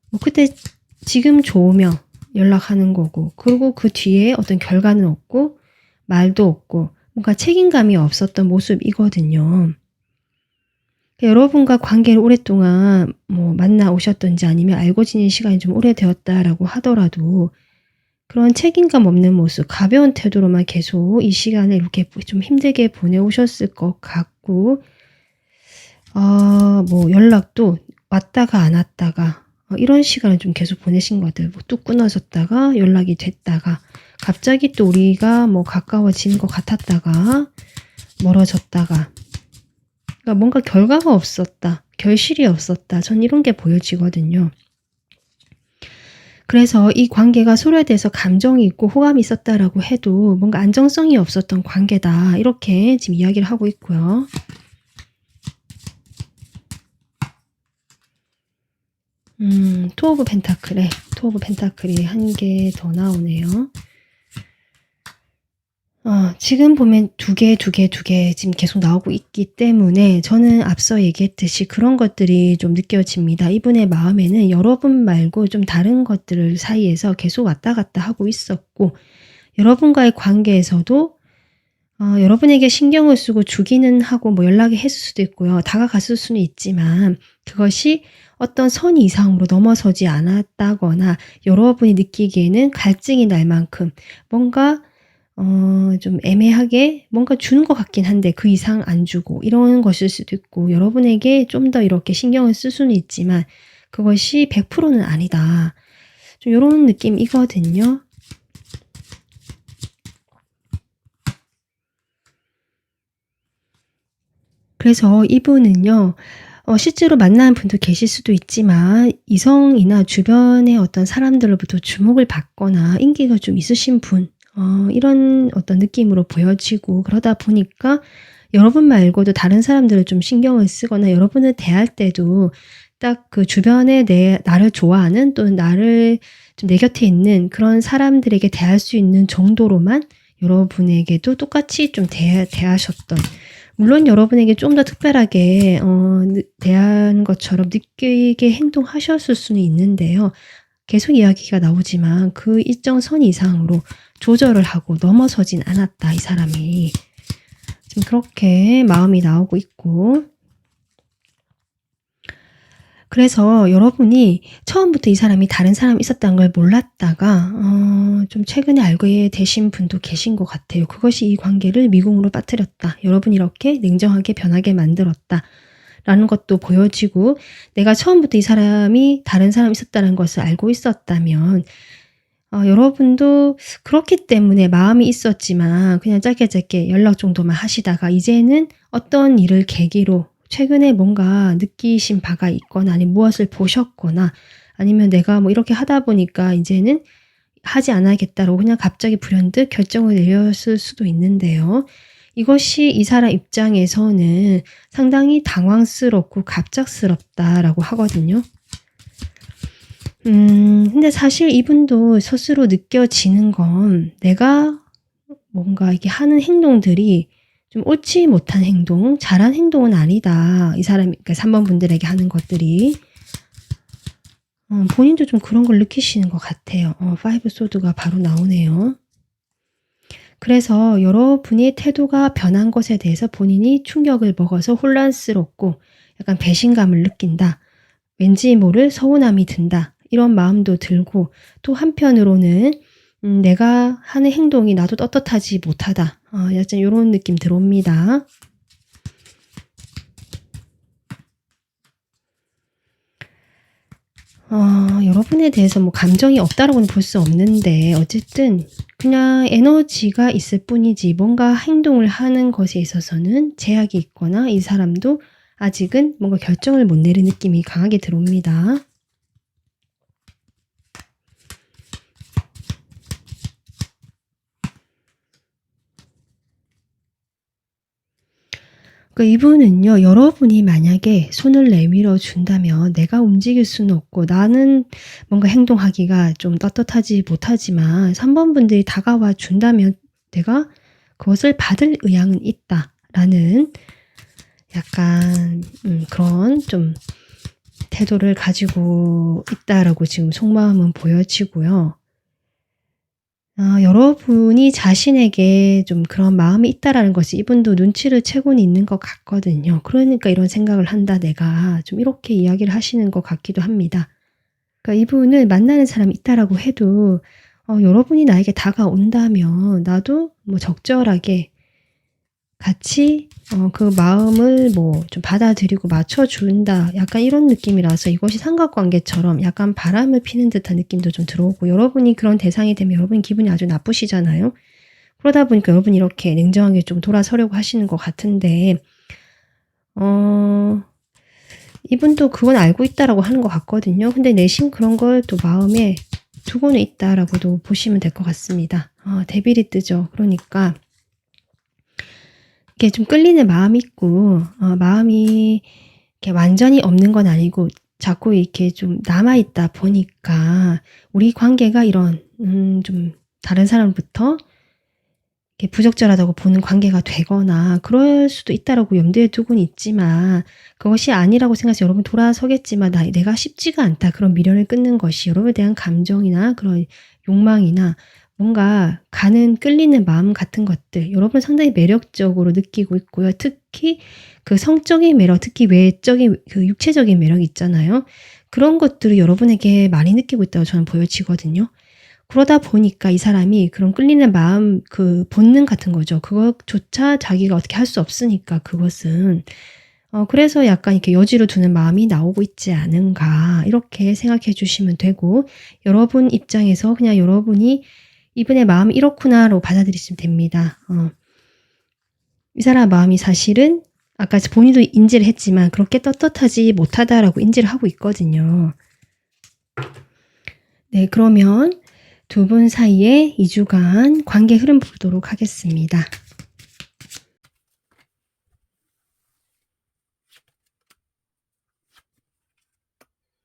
뭐 그때 지금 좋으면 연락하는 거고, 그리고 그 뒤에 어떤 결과는 없고 말도 없고 뭔가 책임감이 없었던 모습이거든요. 여러분과 관계를 오랫동안 뭐 만나 오셨던지 아니면 알고 지낸 시간이 좀 오래되었다라고 하더라도 그런 책임감 없는 모습, 가벼운 태도로만 계속 이 시간을 이렇게 좀 힘들게 보내오셨을 것 같고, 뭐 연락도 왔다가 안 왔다가 이런 시간을 좀 계속 보내신 것들, 뭐 뚝 끊어졌다가 연락이 됐다가 갑자기 또 우리가 뭐 가까워지는 것 같았다가 멀어졌다가, 그러니까 뭔가 결과가 없었다, 결실이 없었다. 전 이런 게 보여지거든요. 그래서 이 관계가 서로에 대해서 감정이 있고 호감이 있었다라고 해도 뭔가 안정성이 없었던 관계다. 이렇게 지금 이야기를 하고 있고요. 투 오브 펜타클에 투 오브 펜타클이 한 개 더 나오네요. 지금 보면 두 개 지금 계속 나오고 있기 때문에 저는 앞서 얘기했듯이 그런 것들이 좀 느껴집니다. 이분의 마음에는 여러분 말고 좀 다른 것들 사이에서 계속 왔다 갔다 하고 있었고, 여러분과의 관계에서도 여러분에게 신경을 쓰고 주기는 하고 뭐 연락이 했을 수도 있고요. 다가갔을 수는 있지만 그것이 어떤 선 이상으로 넘어서지 않았다거나 여러분이 느끼기에는 갈증이 날 만큼 뭔가 좀 애매하게 뭔가 주는 것 같긴 한데 그 이상 안 주고 이런 것일 수도 있고, 여러분에게 좀 더 이렇게 신경을 쓸 수는 있지만 그것이 100%는 아니다. 좀 요런 느낌이거든요. 그래서 이분은요, 실제로 만나는 분도 계실 수도 있지만 이성이나 주변의 어떤 사람들로부터 주목을 받거나 인기가 좀 있으신 분, 이런 어떤 느낌으로 보여지고, 그러다 보니까 여러분 말고도 다른 사람들을 좀 신경을 쓰거나 여러분을 대할 때도 딱 그 주변에 나를 좋아하는 또는 나를 좀 내 곁에 있는 그런 사람들에게 대할 수 있는 정도로만 여러분에게도 똑같이 좀 대하셨던, 물론 여러분에게 좀 더 특별하게 대한 것처럼 느끼게 행동하셨을 수는 있는데요. 계속 이야기가 나오지만 그 일정 선 이상으로 조절을 하고 넘어서진 않았다, 이 사람이. 지금 그렇게 마음이 나오고 있고, 그래서 여러분이 처음부터 이 사람이 다른 사람이 있었다는 걸 몰랐다가 좀 최근에 알게 되신 분도 계신 것 같아요. 그것이 이 관계를 미궁으로 빠뜨렸다. 여러분이 이렇게 냉정하게 변하게 만들었다. 라는 것도 보여지고, 내가 처음부터 이 사람이 다른 사람이 있었다는 것을 알고 있었다면 여러분도 그렇기 때문에 마음이 있었지만 그냥 짧게 연락 정도만 하시다가 이제는 어떤 일을 계기로 최근에 뭔가 느끼신 바가 있거나 아니면 무엇을 보셨거나 아니면 내가 뭐 이렇게 하다 보니까 이제는 하지 않아야겠다라고 그냥 갑자기 불현듯 결정을 내렸을 수도 있는데요. 이것이 이 사람 입장에서는 상당히 당황스럽고 갑작스럽다라고 하거든요. 근데 사실 이분도 스스로 느껴지는 건 내가 뭔가 이게 하는 행동들이 좀 옳지 못한 행동, 잘한 행동은 아니다. 이 사람이, 그러니까 3번 분들에게 하는 것들이. 본인도 좀 그런 걸 느끼시는 것 같아요. 5 소드가 바로 나오네요. 그래서 여러분의 태도가 변한 것에 대해서 본인이 충격을 먹어서 혼란스럽고 약간 배신감을 느낀다. 왠지 모를 서운함이 든다. 이런 마음도 들고, 또 한편으로는 내가 하는 행동이 나도 떳떳하지 못하다. 약간 이런 느낌 들어옵니다. 여러분에 대해서 뭐 감정이 없다라고는 볼 수 없는데 어쨌든 그냥 에너지가 있을 뿐이지 뭔가 행동을 하는 것에 있어서는 제약이 있거나 이 사람도 아직은 뭔가 결정을 못 내린 느낌이 강하게 들어옵니다. 이분은요, 여러분이 만약에 손을 내밀어 준다면 내가 움직일 수는 없고 나는 뭔가 행동하기가 좀 떳떳하지 못하지만 3번 분들이 다가와 준다면 내가 그것을 받을 의향은 있다라는 약간 그런 좀 태도를 가지고 있다라고 지금 속마음은 보여지고요. 여러분이 자신에게 좀 그런 마음이 있다라는 것이 이분도 눈치를 채고는 있는 것 같거든요. 그러니까 이런 생각을 한다 내가 좀 이렇게 이야기를 하시는 것 같기도 합니다. 그러니까 이분을 만나는 사람이 있다라고 해도 여러분이 나에게 다가온다면 나도 뭐 적절하게 같이 그 마음을 뭐 좀 받아들이고 맞춰준다. 약간 이런 느낌이라서 이것이 삼각관계처럼 약간 바람을 피는 듯한 느낌도 좀 들어오고 여러분이 그런 대상이 되면 여러분 기분이 아주 나쁘시잖아요. 그러다 보니까 여러분이 이렇게 냉정하게 좀 돌아서려고 하시는 것 같은데 이분도 그건 알고 있다라고 하는 것 같거든요. 근데 내심 그런 걸 또 마음에 두고는 있다라고도 보시면 될 것 같습니다. 대비리 뜨죠. 그러니까 이게 좀 끌리는 마음이 있고 마음이 이렇게 완전히 없는 건 아니고 자꾸 이렇게 좀 남아있다 보니까 우리 관계가 이런 좀 다른 사람부터 이렇게 부적절하다고 보는 관계가 되거나 그럴 수도 있다라고 염두에 두고는 있지만 그것이 아니라고 생각해서 여러분 돌아서겠지만 내가 쉽지가 않다. 그런 미련을 끊는 것이 여러분에 대한 감정이나 그런 욕망이나 뭔가 가는 끌리는 마음 같은 것들 여러분 상당히 매력적으로 느끼고 있고요. 특히 그 성적인 매력, 특히 외적인 그 육체적인 매력 있잖아요. 그런 것들을 여러분에게 많이 느끼고 있다고 저는 보여지거든요. 그러다 보니까 이 사람이 그런 끌리는 마음 그 본능 같은 거죠. 그것조차 자기가 어떻게 할 수 없으니까 그것은 그래서 약간 이렇게 여지로 두는 마음이 나오고 있지 않은가 이렇게 생각해 주시면 되고 여러분 입장에서 그냥 여러분이 이분의 마음이 이렇구나로 받아들이시면 됩니다. 이 사람 마음이 사실은 아까 본인도 인지를 했지만 그렇게 떳떳하지 못하다라고 인지를 하고 있거든요. 네, 그러면 두 분 사이의 2주간 관계 흐름 보도록 하겠습니다.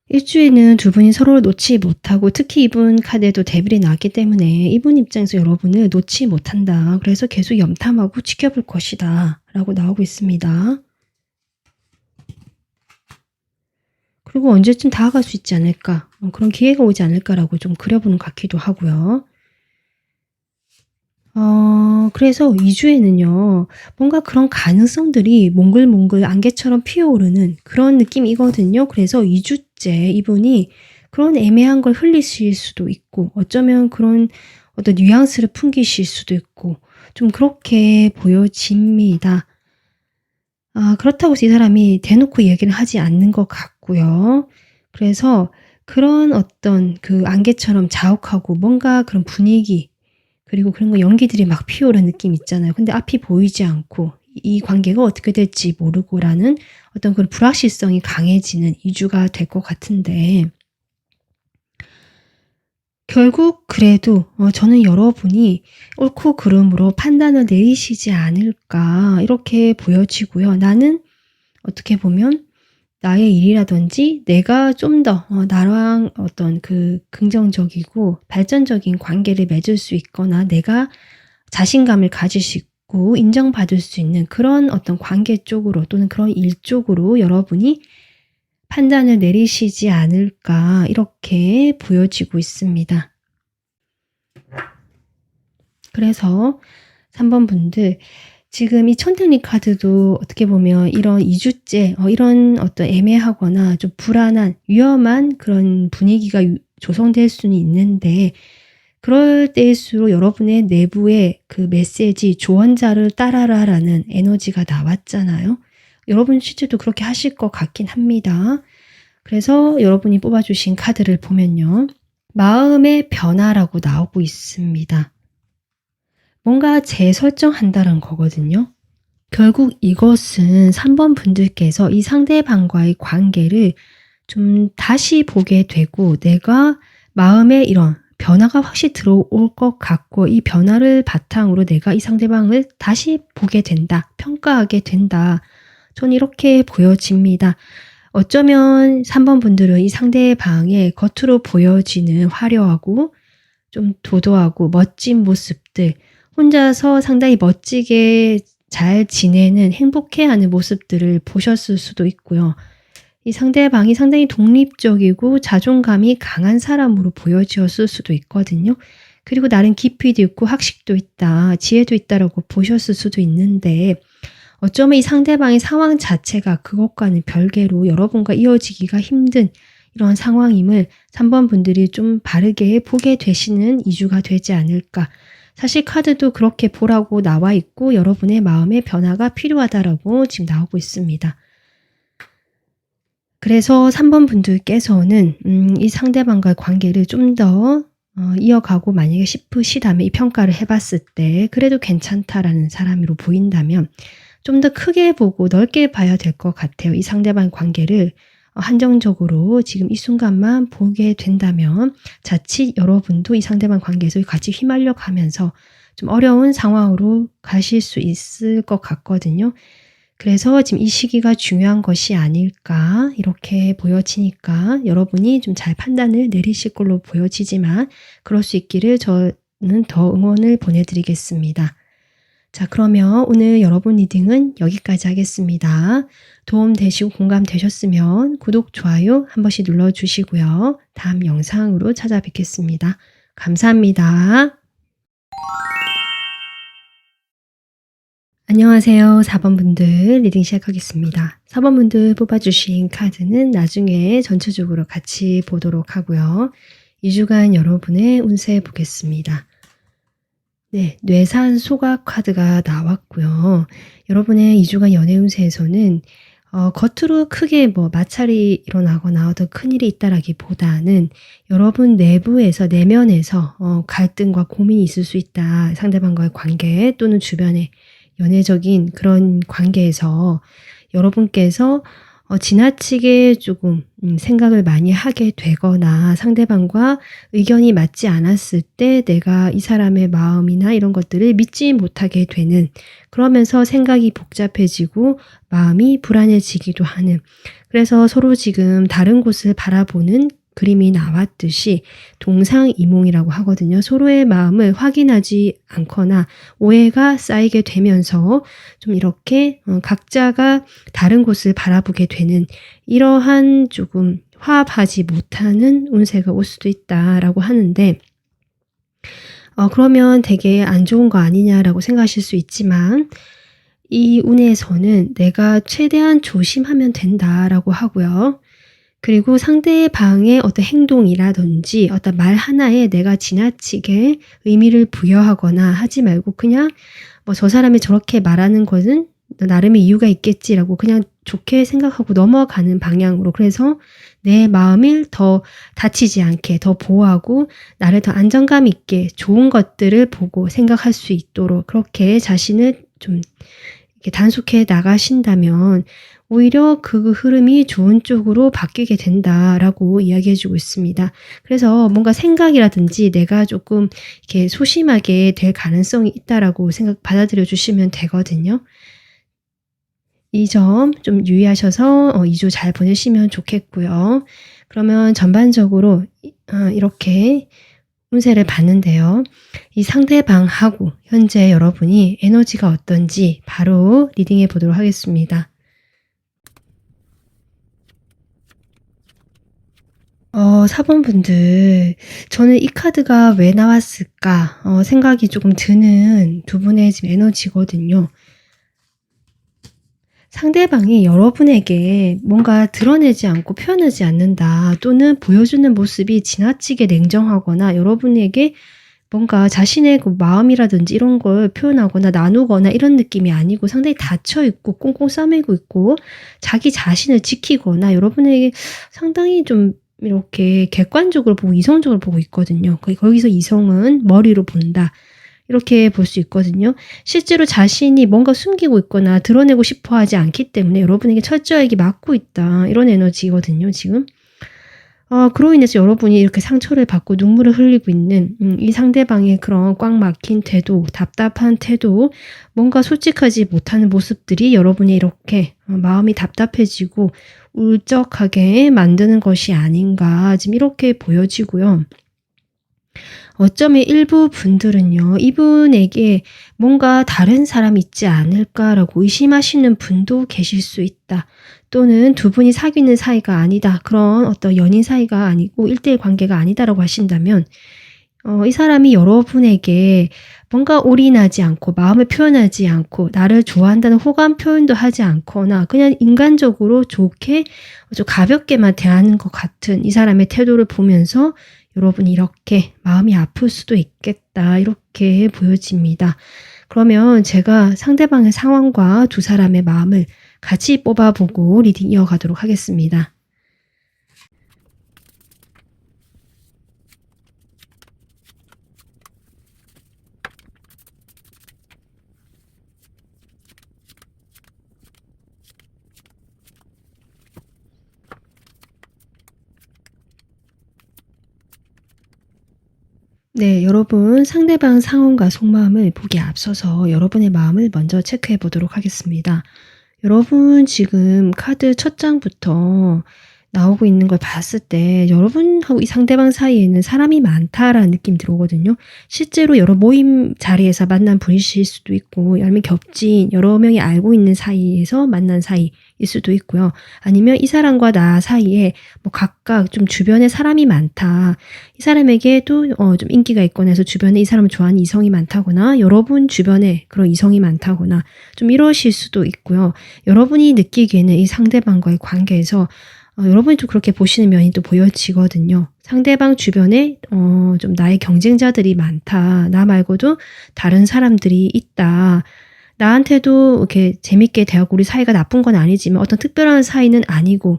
일주에는 두 분이 서로를 놓지 못하고 특히 이분 카드에도 데빌이 나왔기 때문에 이분 입장에서 여러분을 놓지 못한다. 그래서 계속 염탐하고 지켜볼 것이다. 라고 나오고 있습니다. 그리고 언제쯤 다가갈 수 있지 않을까. 그런 기회가 오지 않을까라고 좀 그려보는 것 같기도 하고요. 그래서 2주에는요. 뭔가 그런 가능성들이 몽글몽글 안개처럼 피어오르는 그런 느낌이거든요. 그래서 2주째 이분이 그런 애매한 걸 흘리실 수도 있고 어쩌면 그런 어떤 뉘앙스를 풍기실 수도 있고 좀 그렇게 보여집니다. 그렇다고 해서 이 사람이 대놓고 얘기를 하지 않는 것 같고요. 그래서 그런 어떤 그 안개처럼 자욱하고 뭔가 그런 분위기 그리고 그런 거 연기들이 막 피어오르는 느낌 있잖아요. 근데 앞이 보이지 않고 이 관계가 어떻게 될지 모르고라는 어떤 그런 불확실성이 강해지는 2주가 될 것 같은데 결국 그래도 저는 여러분이 옳고 그름으로 판단을 내리시지 않을까 이렇게 보여지고요. 나는 어떻게 보면 나의 일이라든지 내가 좀 더 나랑 어떤 그 긍정적이고 발전적인 관계를 맺을 수 있거나 내가 자신감을 가질 수 있고 인정받을 수 있는 그런 어떤 관계 쪽으로 또는 그런 일 쪽으로 여러분이 판단을 내리시지 않을까 이렇게 보여지고 있습니다. 그래서 3번 분들 지금 이 천태니 카드도 어떻게 보면 이런 2주째 이런 어떤 애매하거나 좀 불안한 위험한 그런 분위기가 조성될 수는 있는데 그럴 때일수록 여러분의 내부의 그 메시지 조언자를 따라라라는 에너지가 나왔잖아요. 여러분 실제도 그렇게 하실 것 같긴 합니다. 그래서 여러분이 뽑아주신 카드를 보면요. 마음의 변화라고 나오고 있습니다. 뭔가 재설정한다는 거거든요. 결국 이것은 3번 분들께서 이 상대방과의 관계를 좀 다시 보게 되고 내가 마음에 이런 변화가 확실히 들어올 것 같고 이 변화를 바탕으로 내가 이 상대방을 다시 보게 된다. 평가하게 된다. 전 이렇게 보여집니다. 어쩌면 3번 분들은 이 상대방의 겉으로 보여지는 화려하고 좀 도도하고 멋진 모습들, 혼자서 상당히 멋지게 잘 지내는 행복해하는 모습들을 보셨을 수도 있고요. 이 상대방이 상당히 독립적이고 자존감이 강한 사람으로 보여지었을 수도 있거든요. 그리고 나름 깊이도 있고 학식도 있다, 지혜도 있다라고 보셨을 수도 있는데 어쩌면 이 상대방의 상황 자체가 그것과는 별개로 여러분과 이어지기가 힘든 이런 상황임을 3번 분들이 좀 바르게 보게 되시는 2주가 되지 않을까. 사실 카드도 그렇게 보라고 나와 있고 여러분의 마음의 변화가 필요하다라고 지금 나오고 있습니다. 그래서 3번 분들께서는 이 상대방과의 관계를 좀 더 이어가고 만약에 싶으시다면 이 평가를 해봤을 때 그래도 괜찮다라는 사람으로 보인다면 좀 더 크게 보고 넓게 봐야 될 것 같아요. 이 상대방 관계를 한정적으로 지금 이 순간만 보게 된다면 자칫 여러분도 이 상대방 관계에서 같이 휘말려 가면서 좀 어려운 상황으로 가실 수 있을 것 같거든요. 그래서 지금 이 시기가 중요한 것이 아닐까 이렇게 보여지니까 여러분이 좀 잘 판단을 내리실 걸로 보여지지만 그럴 수 있기를 저는 더 응원을 보내드리겠습니다. 자, 그러면 오늘 여러분 리딩은 여기까지 하겠습니다. 도움 되시고 공감 되셨으면 구독, 좋아요 한 번씩 눌러주시고요. 다음 영상으로 찾아뵙겠습니다. 감사합니다. 안녕하세요. 4번 분들 리딩 시작하겠습니다. 4번 분들 뽑아주신 카드는 나중에 전체적으로 같이 보도록 하고요. 2주간 여러분의 운세 보겠습니다. 네, 뇌산 소각 카드가 나왔고요. 여러분의 2주간 연애 운세에서는 겉으로 크게 뭐 마찰이 일어나거나 어떤 큰일이 있다라기보다는 여러분 내부에서 내면에서 갈등과 고민이 있을 수 있다. 상대방과의 관계 또는 주변의 연애적인 그런 관계에서 여러분께서 지나치게 조금 생각을 많이 하게 되거나 상대방과 의견이 맞지 않았을 때 내가 이 사람의 마음이나 이런 것들을 믿지 못하게 되는, 그러면서 생각이 복잡해지고 마음이 불안해지기도 하는, 그래서 서로 지금 다른 곳을 바라보는 그림이 나왔듯이 동상이몽이라고 하거든요. 서로의 마음을 확인하지 않거나 오해가 쌓이게 되면서 좀 이렇게 각자가 다른 곳을 바라보게 되는 이러한 조금 화합하지 못하는 운세가 올 수도 있다라고 하는데 그러면 되게 안 좋은 거 아니냐라고 생각하실 수 있지만 이 운에서는 내가 최대한 조심하면 된다라고 하고요. 그리고 상대방의 어떤 행동이라든지 어떤 말 하나에 내가 지나치게 의미를 부여하거나 하지 말고 그냥 뭐 저 사람이 저렇게 말하는 것은 나름의 이유가 있겠지라고 그냥 좋게 생각하고 넘어가는 방향으로, 그래서 내 마음을 더 다치지 않게 더 보호하고 나를 더 안정감 있게 좋은 것들을 보고 생각할 수 있도록 그렇게 자신을 좀 이렇게 단속해 나가신다면 오히려 그 흐름이 좋은 쪽으로 바뀌게 된다라고 이야기해주고 있습니다. 그래서 뭔가 생각이라든지 내가 조금 이렇게 소심하게 될 가능성이 있다라고 받아들여 주시면 되거든요. 이 점 좀 유의하셔서 2주 잘 보내시면 좋겠고요. 그러면 전반적으로 이렇게 운세를 봤는데요. 이 상대방하고 현재 여러분이 에너지가 어떤지 바로 리딩해 보도록 하겠습니다. 4번 분들, 저는 이 카드가 왜 나왔을까 생각이 조금 드는 두 분의 지금 에너지거든요. 상대방이 여러분에게 뭔가 드러내지 않고 표현하지 않는다, 또는 보여주는 모습이 지나치게 냉정하거나 여러분에게 뭔가 자신의 그 마음이라든지 이런 걸 표현하거나 나누거나 이런 느낌이 아니고 상당히 닫혀 있고 꽁꽁 싸매고 있고 자기 자신을 지키거나 여러분에게 상당히 좀 이렇게 객관적으로 보고 이성적으로 보고 있거든요. 거기서 이성은 머리로 본다. 이렇게 볼 수 있거든요. 실제로 자신이 뭔가 숨기고 있거나 드러내고 싶어 하지 않기 때문에 여러분에게 철저하게 막고 있다. 이런 에너지거든요, 지금. 그로 인해서 여러분이 이렇게 상처를 받고 눈물을 흘리고 있는 이 상대방의 그런 꽉 막힌 태도, 답답한 태도, 뭔가 솔직하지 못하는 모습들이 여러분이 이렇게 마음이 답답해지고 울적하게 만드는 것이 아닌가 지금 이렇게 보여지고요. 어쩌면 일부 분들은요. 이분에게 뭔가 다른 사람이 있지 않을까라고 의심하시는 분도 계실 수 있다. 또는 두 분이 사귀는 사이가 아니다. 그런 어떤 연인 사이가 아니고 1대1 관계가 아니다라고 하신다면 이 사람이 여러분에게 뭔가 올인하지 않고 마음을 표현하지 않고 나를 좋아한다는 호감 표현도 하지 않거나 그냥 인간적으로 좋게 좀 가볍게만 대하는 것 같은 이 사람의 태도를 보면서 여러분이 이렇게 마음이 아플 수도 있겠다. 이렇게 보여집니다. 그러면 제가 상대방의 상황과 두 사람의 마음을 같이 뽑아보고 리딩 이어가도록 하겠습니다. 네, 여러분 상대방 상황과 속마음을 보기에 앞서서 여러분의 마음을 먼저 체크해 보도록 하겠습니다. 여러분 지금 카드 첫 장부터 나오고 있는 걸 봤을 때 여러분하고 이 상대방 사이에는 사람이 많다라는 느낌이 들어오거든요. 실제로 여러 모임 자리에서 만난 분이실 수도 있고 아니면 겹친 여러 명이 알고 있는 사이에서 만난 사이일 수도 있고요. 아니면 이 사람과 나 사이에 뭐 각각 좀 주변에 사람이 많다. 이 사람에게도 좀 인기가 있거나 해서 주변에 이 사람을 좋아하는 이성이 많다거나 여러분 주변에 그런 이성이 많다거나 좀 이러실 수도 있고요. 여러분이 느끼기에는 이 상대방과의 관계에서 여러분이 좀 그렇게 보시는 면이 또 보여지거든요. 상대방 주변에 좀 나의 경쟁자들이 많다. 나 말고도 다른 사람들이 있다. 나한테도 이렇게 재밌게 대하고 우리 사이가 나쁜 건 아니지만 어떤 특별한 사이는 아니고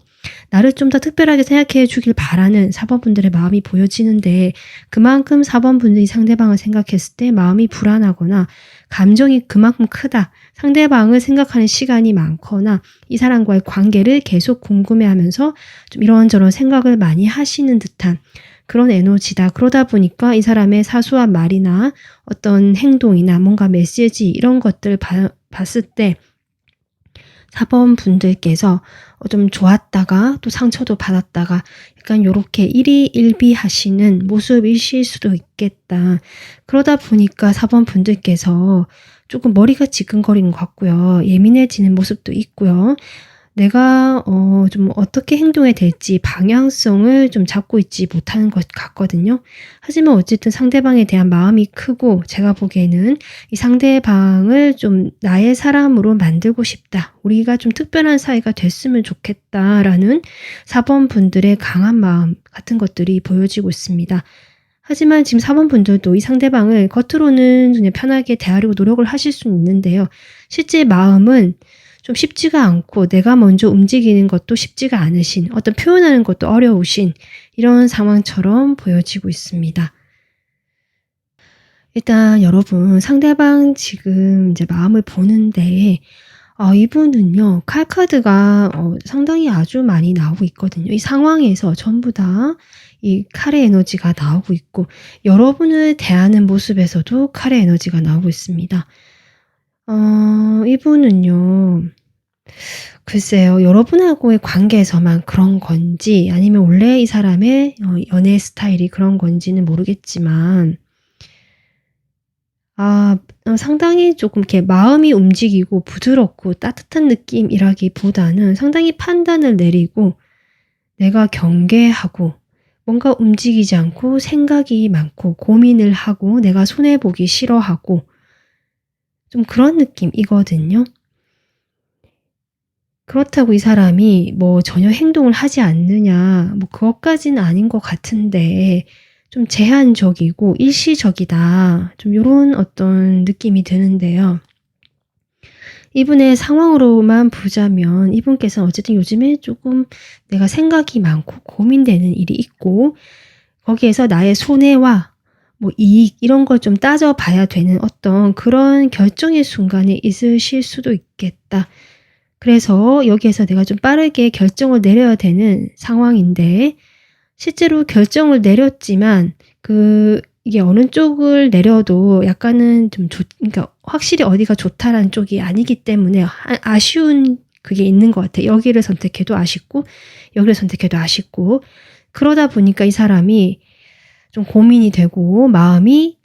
나를 좀 더 특별하게 생각해 주길 바라는 4번 분들의 마음이 보여지는데 그만큼 4번 분들이 상대방을 생각했을 때 마음이 불안하거나 감정이 그만큼 크다. 상대방을 생각하는 시간이 많거나 이 사람과의 관계를 계속 궁금해하면서 좀 이런저런 생각을 많이 하시는 듯한 그런 에너지다. 그러다 보니까 이 사람의 사소한 말이나 어떤 행동이나 뭔가 메시지 이런 것들을 봤을 때 4번 분들께서 좀 좋았다가 또 상처도 받았다가 약간 요렇게 일희일비하시는 모습이실 수도 있겠다. 그러다 보니까 4번 분들께서 조금 머리가 지끈거리는 것 같고요. 예민해지는 모습도 있고요. 내가 좀 어떻게 행동해야 될지 방향성을 좀 잡고 있지 못하는 것 같거든요. 하지만 어쨌든 상대방에 대한 마음이 크고 제가 보기에는 이 상대방을 좀 나의 사람으로 만들고 싶다. 우리가 좀 특별한 사이가 됐으면 좋겠다라는 4번 분들의 강한 마음 같은 것들이 보여지고 있습니다. 하지만 지금 4번 분들도 이 상대방을 겉으로는 그냥 편하게 대하려고 노력을 하실 수는 있는데요. 실제 마음은 좀 쉽지가 않고 내가 먼저 움직이는 것도 쉽지가 않으신 어떤 표현하는 것도 어려우신 이런 상황처럼 보여지고 있습니다. 일단 여러분 상대방 지금 이제 마음을 보는데 이분은요 칼 카드가 상당히 아주 많이 나오고 있거든요. 이 상황에서 전부 다 이 칼의 에너지가 나오고 있고 여러분을 대하는 모습에서도 칼의 에너지가 나오고 있습니다. 이분은요. 글쎄요. 여러분하고의 관계에서만 그런 건지 아니면 원래 이 사람의 연애 스타일이 그런 건지는 모르겠지만 상당히 조금 이렇게 마음이 움직이고 부드럽고 따뜻한 느낌이라기보다는 상당히 판단을 내리고 내가 경계하고 뭔가 움직이지 않고 생각이 많고 고민을 하고 내가 손해 보기 싫어하고 좀 그런 느낌이거든요. 그렇다고 이 사람이 뭐 전혀 행동을 하지 않느냐 뭐 그것까지는 아닌 것 같은데 좀 제한적이고 일시적이다. 좀 요런 어떤 느낌이 드는데요. 이분의 상황으로만 보자면 이분께서는 어쨌든 요즘에 조금 내가 생각이 많고 고민되는 일이 있고 거기에서 나의 손해와 뭐 이익 이런 걸 좀 따져봐야 되는 어떤 그런 결정의 순간에 있으실 수도 있겠다. 그래서 여기에서 내가 좀 빠르게 결정을 내려야 되는 상황인데 실제로 결정을 내렸지만 이게 어느 쪽을 내려도 약간은 좀 그러니까 확실히 어디가 좋다라는 쪽이 아니기 때문에 아쉬운 그게 있는 것 같아요. 여기를 선택해도 아쉽고 여기를 선택해도 아쉽고 그러다 보니까 이 사람이 좀 고민이 되고 마음이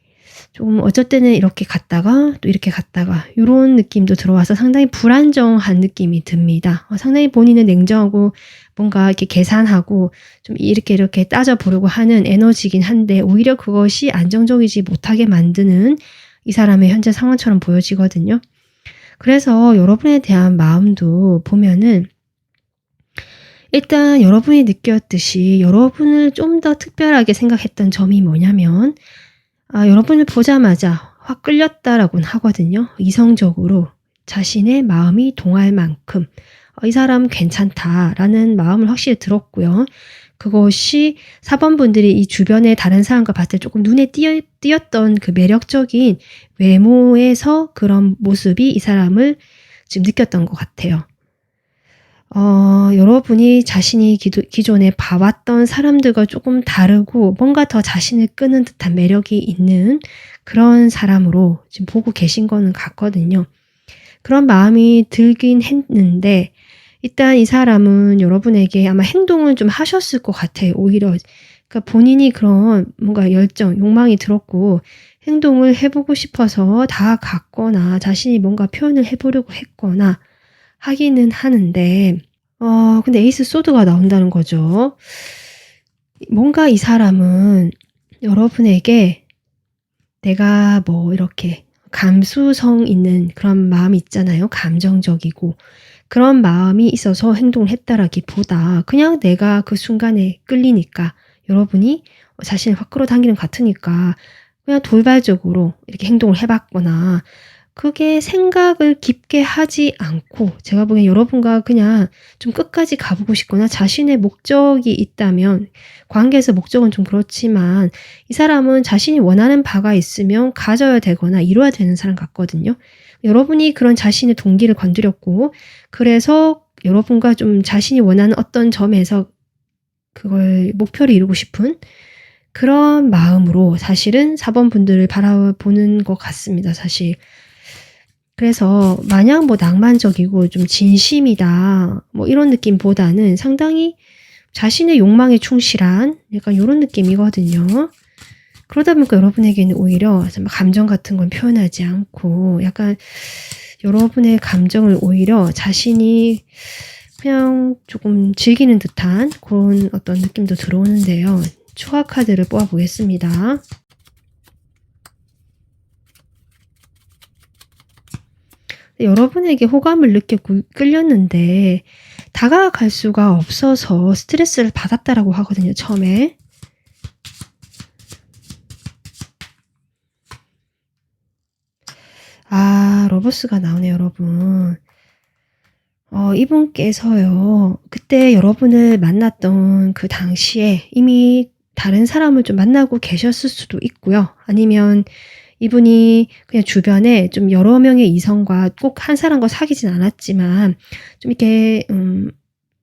좀 어쩔 때는 이렇게 갔다가 또 이렇게 갔다가 요런 느낌도 들어와서 상당히 불안정한 느낌이 듭니다. 상당히 본인은 냉정하고 뭔가 이렇게 계산하고 좀 이렇게 따져보려고 하는 에너지이긴 한데 오히려 그것이 안정적이지 못하게 만드는 이 사람의 현재 상황처럼 보여지거든요. 그래서 여러분에 대한 마음도 보면은 일단 여러분이 느꼈듯이 여러분을 좀 더 특별하게 생각했던 점이 뭐냐면 여러분을 보자마자 확 끌렸다라고는 하거든요. 이성적으로 자신의 마음이 동할 만큼 이 사람 괜찮다라는 마음을 확실히 들었고요. 그것이 4번 분들이 이 주변의 다른 사람과 봤을 때 조금 눈에 띄었던 그 매력적인 외모에서 그런 모습이 이 사람을 지금 느꼈던 것 같아요. 여러분이 자신이 기존에 봐왔던 사람들과 조금 다르고 뭔가 더 자신을 끄는 듯한 매력이 있는 그런 사람으로 지금 보고 계신 거는 같거든요. 그런 마음이 들긴 했는데 일단 이 사람은 여러분에게 아마 행동을 좀 하셨을 것 같아요. 오히려 그러니까 본인이 그런 뭔가 열정, 욕망이 들었고 행동을 해보고 싶어서 다가갔거나 자신이 뭔가 표현을 해보려고 했거나 하기는 하는데 근데 에이스 소드가 나온다는 거죠. 뭔가 이 사람은 여러분에게 내가 뭐 이렇게 감수성 있는 그런 마음이 있잖아요. 감정적이고 그런 마음이 있어서 행동을 했다라기보다 그냥 내가 그 순간에 끌리니까 여러분이 자신을 확 끌어당기는 것 같으니까 그냥 돌발적으로 이렇게 행동을 해봤거나 그게 생각을 깊게 하지 않고 제가 보기엔 여러분과 그냥 좀 끝까지 가보고 싶거나 자신의 목적이 있다면 관계에서 목적은 좀 그렇지만 이 사람은 자신이 원하는 바가 있으면 가져야 되거나 이뤄야 되는 사람 같거든요. 여러분이 그런 자신의 동기를 건드렸고 그래서 여러분과 좀 자신이 원하는 어떤 점에서 그걸 목표를 이루고 싶은 그런 마음으로 사실은 4번 분들을 바라보는 것 같습니다. 사실. 그래서 마냥 뭐 낭만적이고 좀 진심이다 뭐 이런 느낌보다는 상당히 자신의 욕망에 충실한 약간 이런 느낌이거든요. 그러다 보니까 여러분에게는 오히려 감정 같은 건 표현하지 않고 약간 여러분의 감정을 오히려 자신이 그냥 조금 즐기는 듯한 그런 어떤 느낌도 들어오는데요. 추가 카드를 뽑아보겠습니다. 여러분에게 호감을 느꼈고 끌렸는데 다가갈 수가 없어서 스트레스를 받았다라고 하거든요. 처음에. 러버스가 나오네요. 여러분. 이분께서요. 그때 여러분을 만났던 그 당시에 이미 다른 사람을 좀 만나고 계셨을 수도 있고요. 아니면 이분이 그냥 주변에 좀 여러 명의 이성과 꼭 한 사람과 사귀진 않았지만 좀 이렇게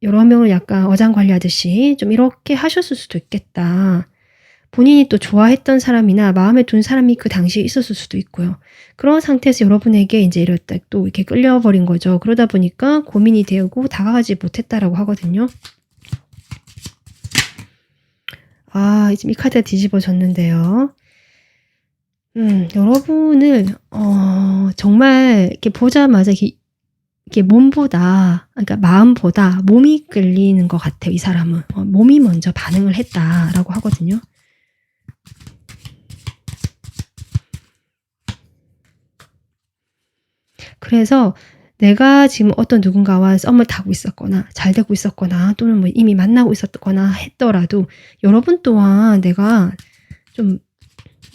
여러 명을 약간 어장관리하듯이 좀 이렇게 하셨을 수도 있겠다. 본인이 또 좋아했던 사람이나 마음에 둔 사람이 그 당시에 있었을 수도 있고요. 그런 상태에서 여러분에게 이제 이럴 때 또 이렇게 끌려버린 거죠. 그러다 보니까 고민이 되고 다가가지 못했다라고 하거든요. 지금 이 카드가 뒤집어졌는데요. 여러분을 정말 이렇게 보자마자 이렇게 몸보다 그러니까 마음보다 몸이 끌리는 것 같아요. 이 사람은 몸이 먼저 반응을 했다라고 하거든요. 그래서 내가 지금 어떤 누군가와 썸을 타고 있었거나 잘 되고 있었거나 또는 뭐 이미 만나고 있었거나 했더라도 여러분 또한 내가 좀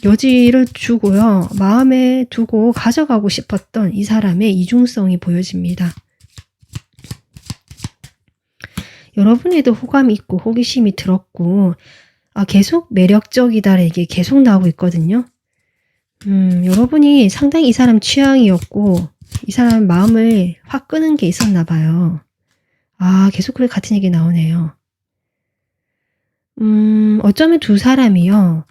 여지를 주고요. 마음에 두고 가져가고 싶었던 이 사람의 이중성이 보여집니다. 여러분에도 호감이 있고 호기심이 들었고 계속 매력적이다 이게 계속 나오고 있거든요. 여러분이 상당히 이 사람 취향이었고 이 사람 마음을 확 끄는 게 있었나 봐요. 계속 그래 같은 얘기 나오네요. 어쩌면 두 사람이요.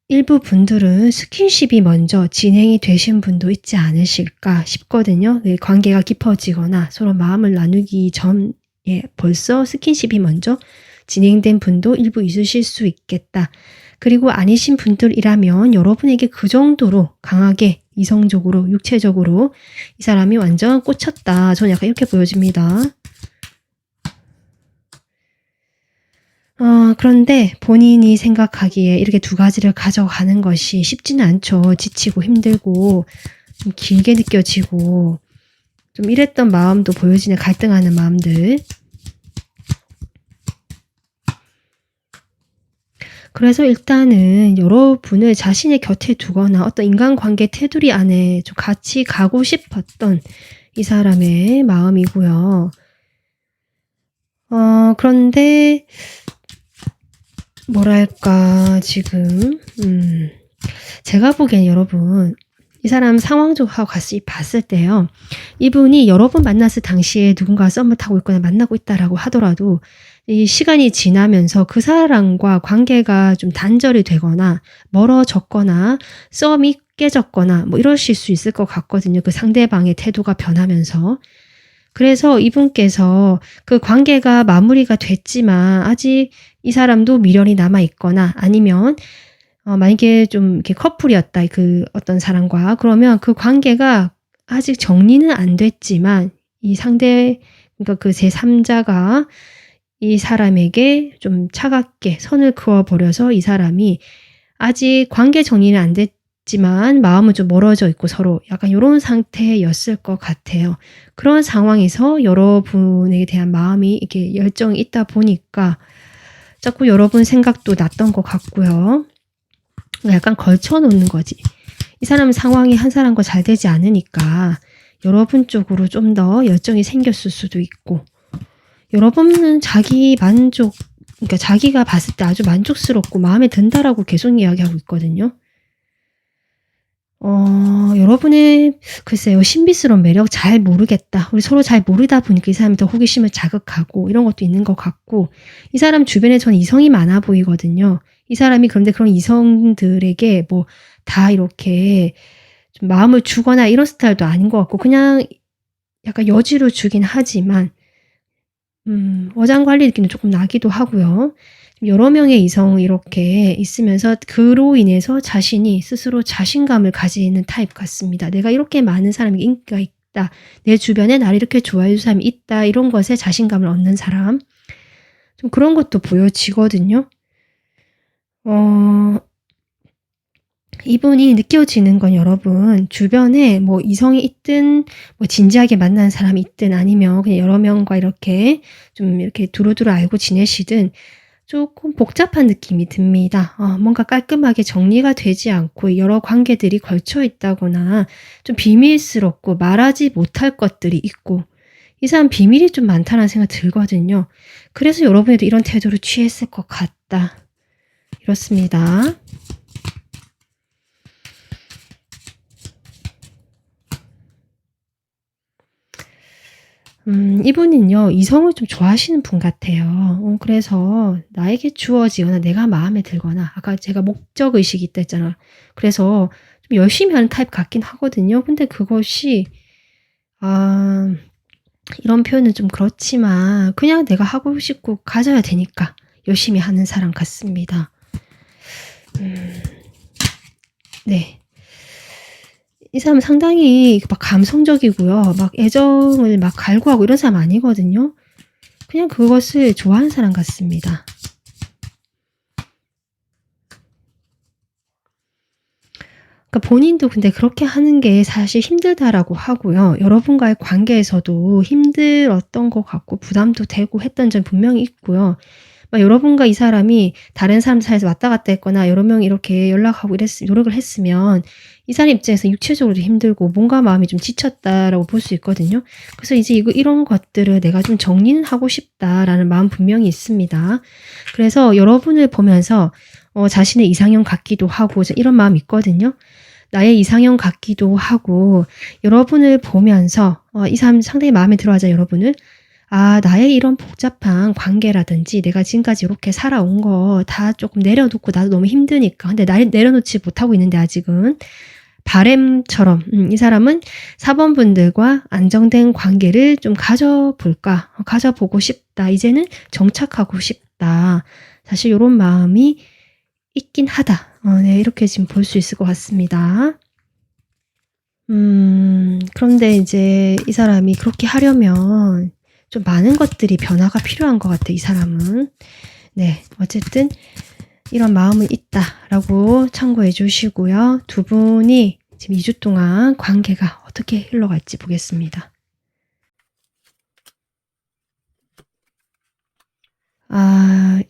일부 분들은 스킨십이 먼저 진행이 되신 분도 있지 않으실까 싶거든요. 관계가 깊어지거나 서로 마음을 나누기 전에 벌써 스킨십이 먼저 진행된 분도 일부 있으실 수 있겠다. 그리고 아니신 분들이라면 여러분에게 그 정도로 강하게 이성적으로 육체적으로 이 사람이 완전 꽂혔다. 저는 약간 이렇게 보여집니다. 그런데 본인이 생각하기에 이렇게 두 가지를 가져가는 것이 쉽지는 않죠. 지치고 힘들고 좀 길게 느껴지고 좀 이랬던 마음도 보여지는 갈등하는 마음들. 그래서 일단은 여러분을 자신의 곁에 두거나 어떤 인간관계 테두리 안에 좀 같이 가고 싶었던 이 사람의 마음이고요. 그런데 뭐랄까 지금 제가 보기엔 여러분 이 사람 상황적으로 같이 봤을 때요. 이분이 여러분 만났을 당시에 누군가 썸을 타고 있거나 만나고 있다라고 하더라도 이 시간이 지나면서 그 사람과 관계가 좀 단절이 되거나 멀어졌거나 썸이 깨졌거나 뭐 이러실 수 있을 것 같거든요. 그 상대방의 태도가 변하면서. 그래서 이분께서 그 관계가 마무리가 됐지만 아직 이 사람도 미련이 남아 있거나 아니면 만약에 좀 이렇게 커플이었다 그 어떤 사람과 그러면 그 관계가 아직 정리는 안 됐지만 이 상대 그러니까 그 제3자가 이 사람에게 좀 차갑게 선을 그어버려서 이 사람이 아직 관계 정리는 안 됐지만 마음은 좀 멀어져 있고 서로 약간 이런 상태였을 것 같아요. 그런 상황에서 여러분에 대한 마음이 이렇게 열정이 있다 보니까 자꾸 여러분 생각도 났던 것 같고요. 약간 걸쳐놓는 거지. 이 사람 상황이 한 사람과 잘 되지 않으니까 여러분 쪽으로 좀 더 열정이 생겼을 수도 있고 여러분은 자기 만족, 그러니까 자기가 봤을 때 아주 만족스럽고 마음에 든다라고 계속 이야기하고 있거든요. 여러분의 글쎄요 신비스러운 매력 잘 모르겠다. 우리 서로 잘 모르다 보니까 이 사람이 더 호기심을 자극하고 이런 것도 있는 것 같고 이 사람 주변에 전 이성이 많아 보이거든요. 이 사람이 그런데 그런 이성들에게 뭐 다 이렇게 좀 마음을 주거나 이런 스타일도 아닌 것 같고 그냥 약간 여지로 주긴 하지만 어장관리 느낌도 조금 나기도 하고요. 여러 명의 이성이 이렇게 있으면서 그로 인해서 자신이 스스로 자신감을 가지는 타입 같습니다. 내가 이렇게 많은 사람에게 인기가 있다. 내 주변에 나를 이렇게 좋아해 줄 사람이 있다. 이런 것에 자신감을 얻는 사람. 좀 그런 것도 보여지거든요. 이분이 느껴지는 건 여러분 주변에 뭐 이성이 있든 뭐 진지하게 만나는 사람이 있든 아니면 그냥 여러 명과 이렇게 좀 이렇게 두루두루 알고 지내시든 조금 복잡한 느낌이 듭니다. 뭔가 깔끔하게 정리가 되지 않고 여러 관계들이 걸쳐 있다거나 좀 비밀스럽고 말하지 못할 것들이 있고 이 사람 비밀이 좀 많다는 생각 들거든요. 그래서 여러분에도 이런 태도를 취했을 것 같다. 이렇습니다. 이분은요, 이성을 좀 좋아하시는 분 같아요. 그래서 나에게 주어지거나 내가 마음에 들거나, 아까 제가 목적의식이 있다 했잖아. 그래서 좀 열심히 하는 타입 같긴 하거든요. 근데 그것이, 이런 표현은 좀 그렇지만, 그냥 내가 하고 싶고 가져야 되니까 열심히 하는 사람 같습니다. 네. 이 사람은 상당히 막 감성적이고요. 막 애정을 막 갈구하고 이런 사람 아니거든요. 그냥 그것을 좋아하는 사람 같습니다. 그러니까 본인도 근데 그렇게 하는 게 사실 힘들다라고 하고요. 여러분과의 관계에서도 힘들었던 것 같고 부담도 되고 했던 점 분명히 있고요. 여러분과 이 사람이 다른 사람 사이에서 왔다 갔다 했거나 여러 명이 이렇게 연락하고 노력을 했으면 이 사람 입장에서 육체적으로도 힘들고 몸과 마음이 좀 지쳤다라고 볼 수 있거든요. 그래서 이제 이런 것들을 내가 좀 정리는 하고 싶다라는 마음 분명히 있습니다. 그래서 여러분을 보면서 자신의 이상형 같기도 하고 이런 마음이 있거든요. 나의 이상형 같기도 하고 여러분을 보면서 이 사람 상당히 마음에 들어하죠, 여러분을. 나의 이런 복잡한 관계라든지 내가 지금까지 이렇게 살아온 거 다 조금 내려놓고 나도 너무 힘드니까. 근데 내려놓지 못하고 있는데 아직은 바램처럼 이 사람은 사번분들과 안정된 관계를 좀 가져볼까? 가져보고 싶다. 이제는 정착하고 싶다. 사실 이런 마음이 있긴 하다. 네, 이렇게 지금 볼 수 있을 것 같습니다. 그런데 이제 이 사람이 그렇게 하려면 좀 많은 것들이 변화가 필요한 것 같아, 이 사람은. 네, 어쨌든 이런 마음은 있다라고 참고해 주시고요. 두 분이 지금 2주 동안 관계가 어떻게 흘러갈지 보겠습니다.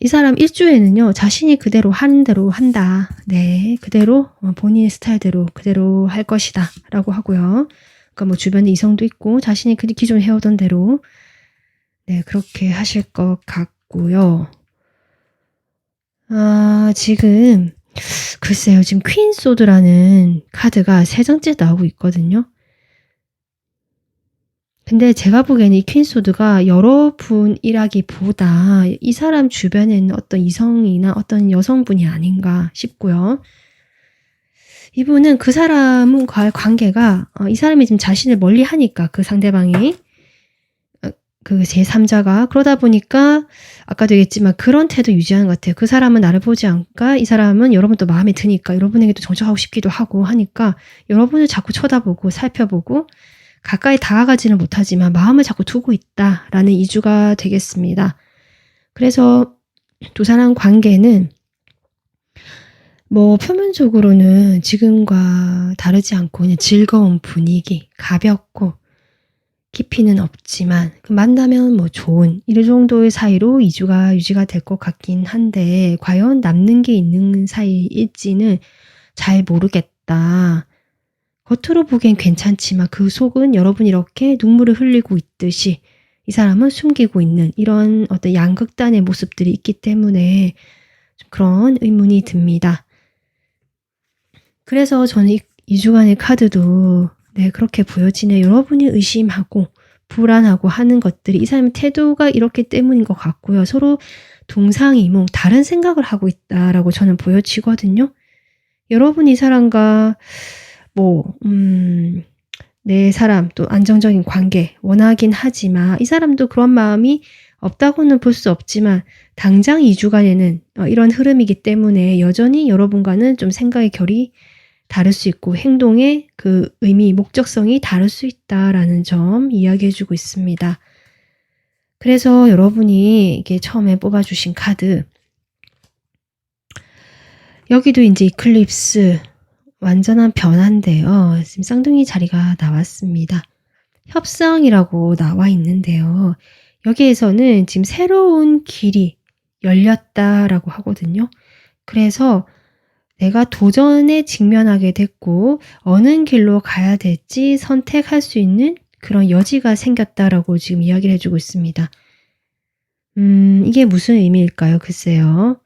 이 사람 1주에는요, 자신이 그대로 하는 대로 한다. 네, 그대로 본인의 스타일대로 그대로 할 것이다. 라고 하고요. 그러니까 뭐 주변에 이성도 있고 자신이 기존에 해오던 대로 네, 그렇게 하실 것 같고요. 지금 글쎄요. 지금 퀸 소드라는 카드가 3장째 나오고 있거든요. 근데 제가 보기에는 이 퀸 소드가 여러분이라기보다 이 사람 주변에 있는 어떤 이성이나 어떤 여성분이 아닌가 싶고요. 이분은 그 사람과의 관계가 이 사람이 지금 자신을 멀리하니까 그 상대방이 그 제3자가 그러다 보니까 아까도 얘기했지만 그런 태도 유지하는 것 같아요. 그 사람은 나를 보지 않을까? 이 사람은 여러분 또 마음에 드니까 여러분에게도 정착하고 싶기도 하고 하니까 여러분을 자꾸 쳐다보고 살펴보고 가까이 다가가지는 못하지만 마음을 자꾸 두고 있다라는 이주가 되겠습니다. 그래서 두 사람 관계는 뭐 표면적으로는 지금과 다르지 않고 그냥 즐거운 분위기, 가볍고 깊이는 없지만 만나면 뭐 좋은 이 정도의 사이로 2주가 유지가 될 것 같긴 한데 과연 남는 게 있는 사이일지는 잘 모르겠다. 겉으로 보기엔 괜찮지만 그 속은 여러분이 이렇게 눈물을 흘리고 있듯이 이 사람은 숨기고 있는 이런 어떤 양극단의 모습들이 있기 때문에 좀 그런 의문이 듭니다. 그래서 저는 이 주간의 카드도 네, 그렇게 보여지네요. 여러분이 의심하고 불안하고 하는 것들이 이 사람의 태도가 이렇기 때문인 것 같고요. 서로 동상이몽 다른 생각을 하고 있다라고 저는 보여지거든요. 여러분이 이 사람과 내 사람 또 안정적인 관계 원하긴 하지만 이 사람도 그런 마음이 없다고는 볼 수 없지만 당장 2주간에는 이런 흐름이기 때문에 여전히 여러분과는 좀 생각의 결이 다를 수 있고 행동의 그 의미, 목적성이 다를 수 있다라는 점 이야기해 주고 있습니다. 그래서 여러분이 이게 처음에 뽑아주신 카드 여기도 이제 이클립스 완전한 변화인데요. 지금 쌍둥이 자리가 나왔습니다. 협상이라고 나와 있는데요. 여기에서는 지금 새로운 길이 열렸다라고 하거든요. 그래서 내가 도전에 직면하게 됐고 어느 길로 가야 될지 선택할 수 있는 그런 여지가 생겼다라고 지금 이야기를 해주고 있습니다. 이게 무슨 의미일까요? 글쎄요.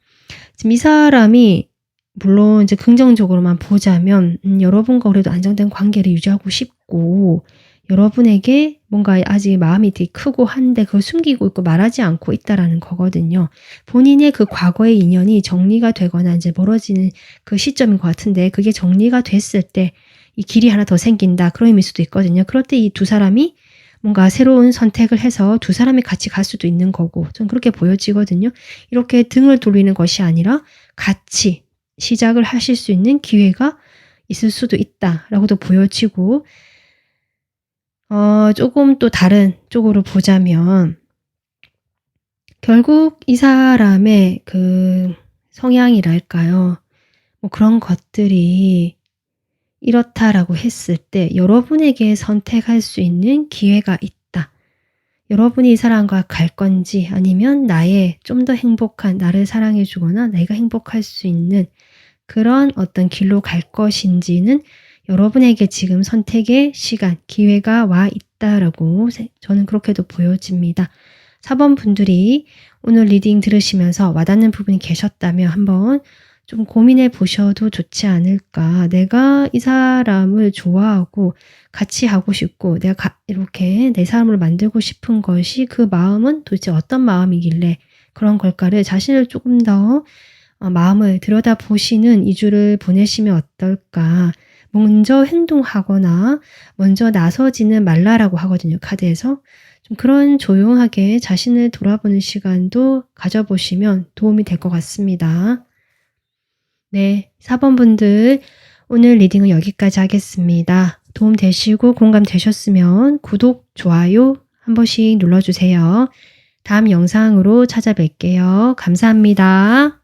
지금 이 사람이 물론 이제 긍정적으로만 보자면 여러분과 그래도 안정된 관계를 유지하고 싶고 여러분에게 뭔가 아직 마음이 되게 크고 한데 그걸 숨기고 있고 말하지 않고 있다라는 거거든요. 본인의 그 과거의 인연이 정리가 되거나 이제 멀어지는 그 시점인 것 같은데 그게 정리가 됐을 때 이 길이 하나 더 생긴다 그런 의미일 수도 있거든요. 그럴 때 이 두 사람이 뭔가 새로운 선택을 해서 두 사람이 같이 갈 수도 있는 거고 전 그렇게 보여지거든요. 이렇게 등을 돌리는 것이 아니라 같이 시작을 하실 수 있는 기회가 있을 수도 있다라고도 보여지고 조금 또 다른 쪽으로 보자면 결국 이 사람의 그 성향이랄까요? 뭐 그런 것들이 이렇다라고 했을 때 여러분에게 선택할 수 있는 기회가 있다. 여러분이 이 사람과 갈 건지 아니면 나의 좀 더 행복한 나를 사랑해 주거나 내가 행복할 수 있는 그런 어떤 길로 갈 것인지는 여러분에게 지금 선택의 시간, 기회가 와 있다라고 저는 그렇게도 보여집니다. 4번 분들이 오늘 리딩 들으시면서 와닿는 부분이 계셨다면 한번 좀 고민해 보셔도 좋지 않을까. 내가 이 사람을 좋아하고 같이 하고 싶고 내가 이렇게 내 사람을 만들고 싶은 것이 그 마음은 도대체 어떤 마음이길래 그런 걸까를 자신을 조금 더 마음을 들여다보시는 2주를 보내시면 어떨까. 먼저 행동하거나 먼저 나서지는 말라라고 하거든요. 카드에서. 좀 그런 조용하게 자신을 돌아보는 시간도 가져보시면 도움이 될 것 같습니다. 네, 4번 분들 오늘 리딩은 여기까지 하겠습니다. 도움 되시고 공감 되셨으면 구독, 좋아요 한 번씩 눌러주세요. 다음 영상으로 찾아뵐게요. 감사합니다.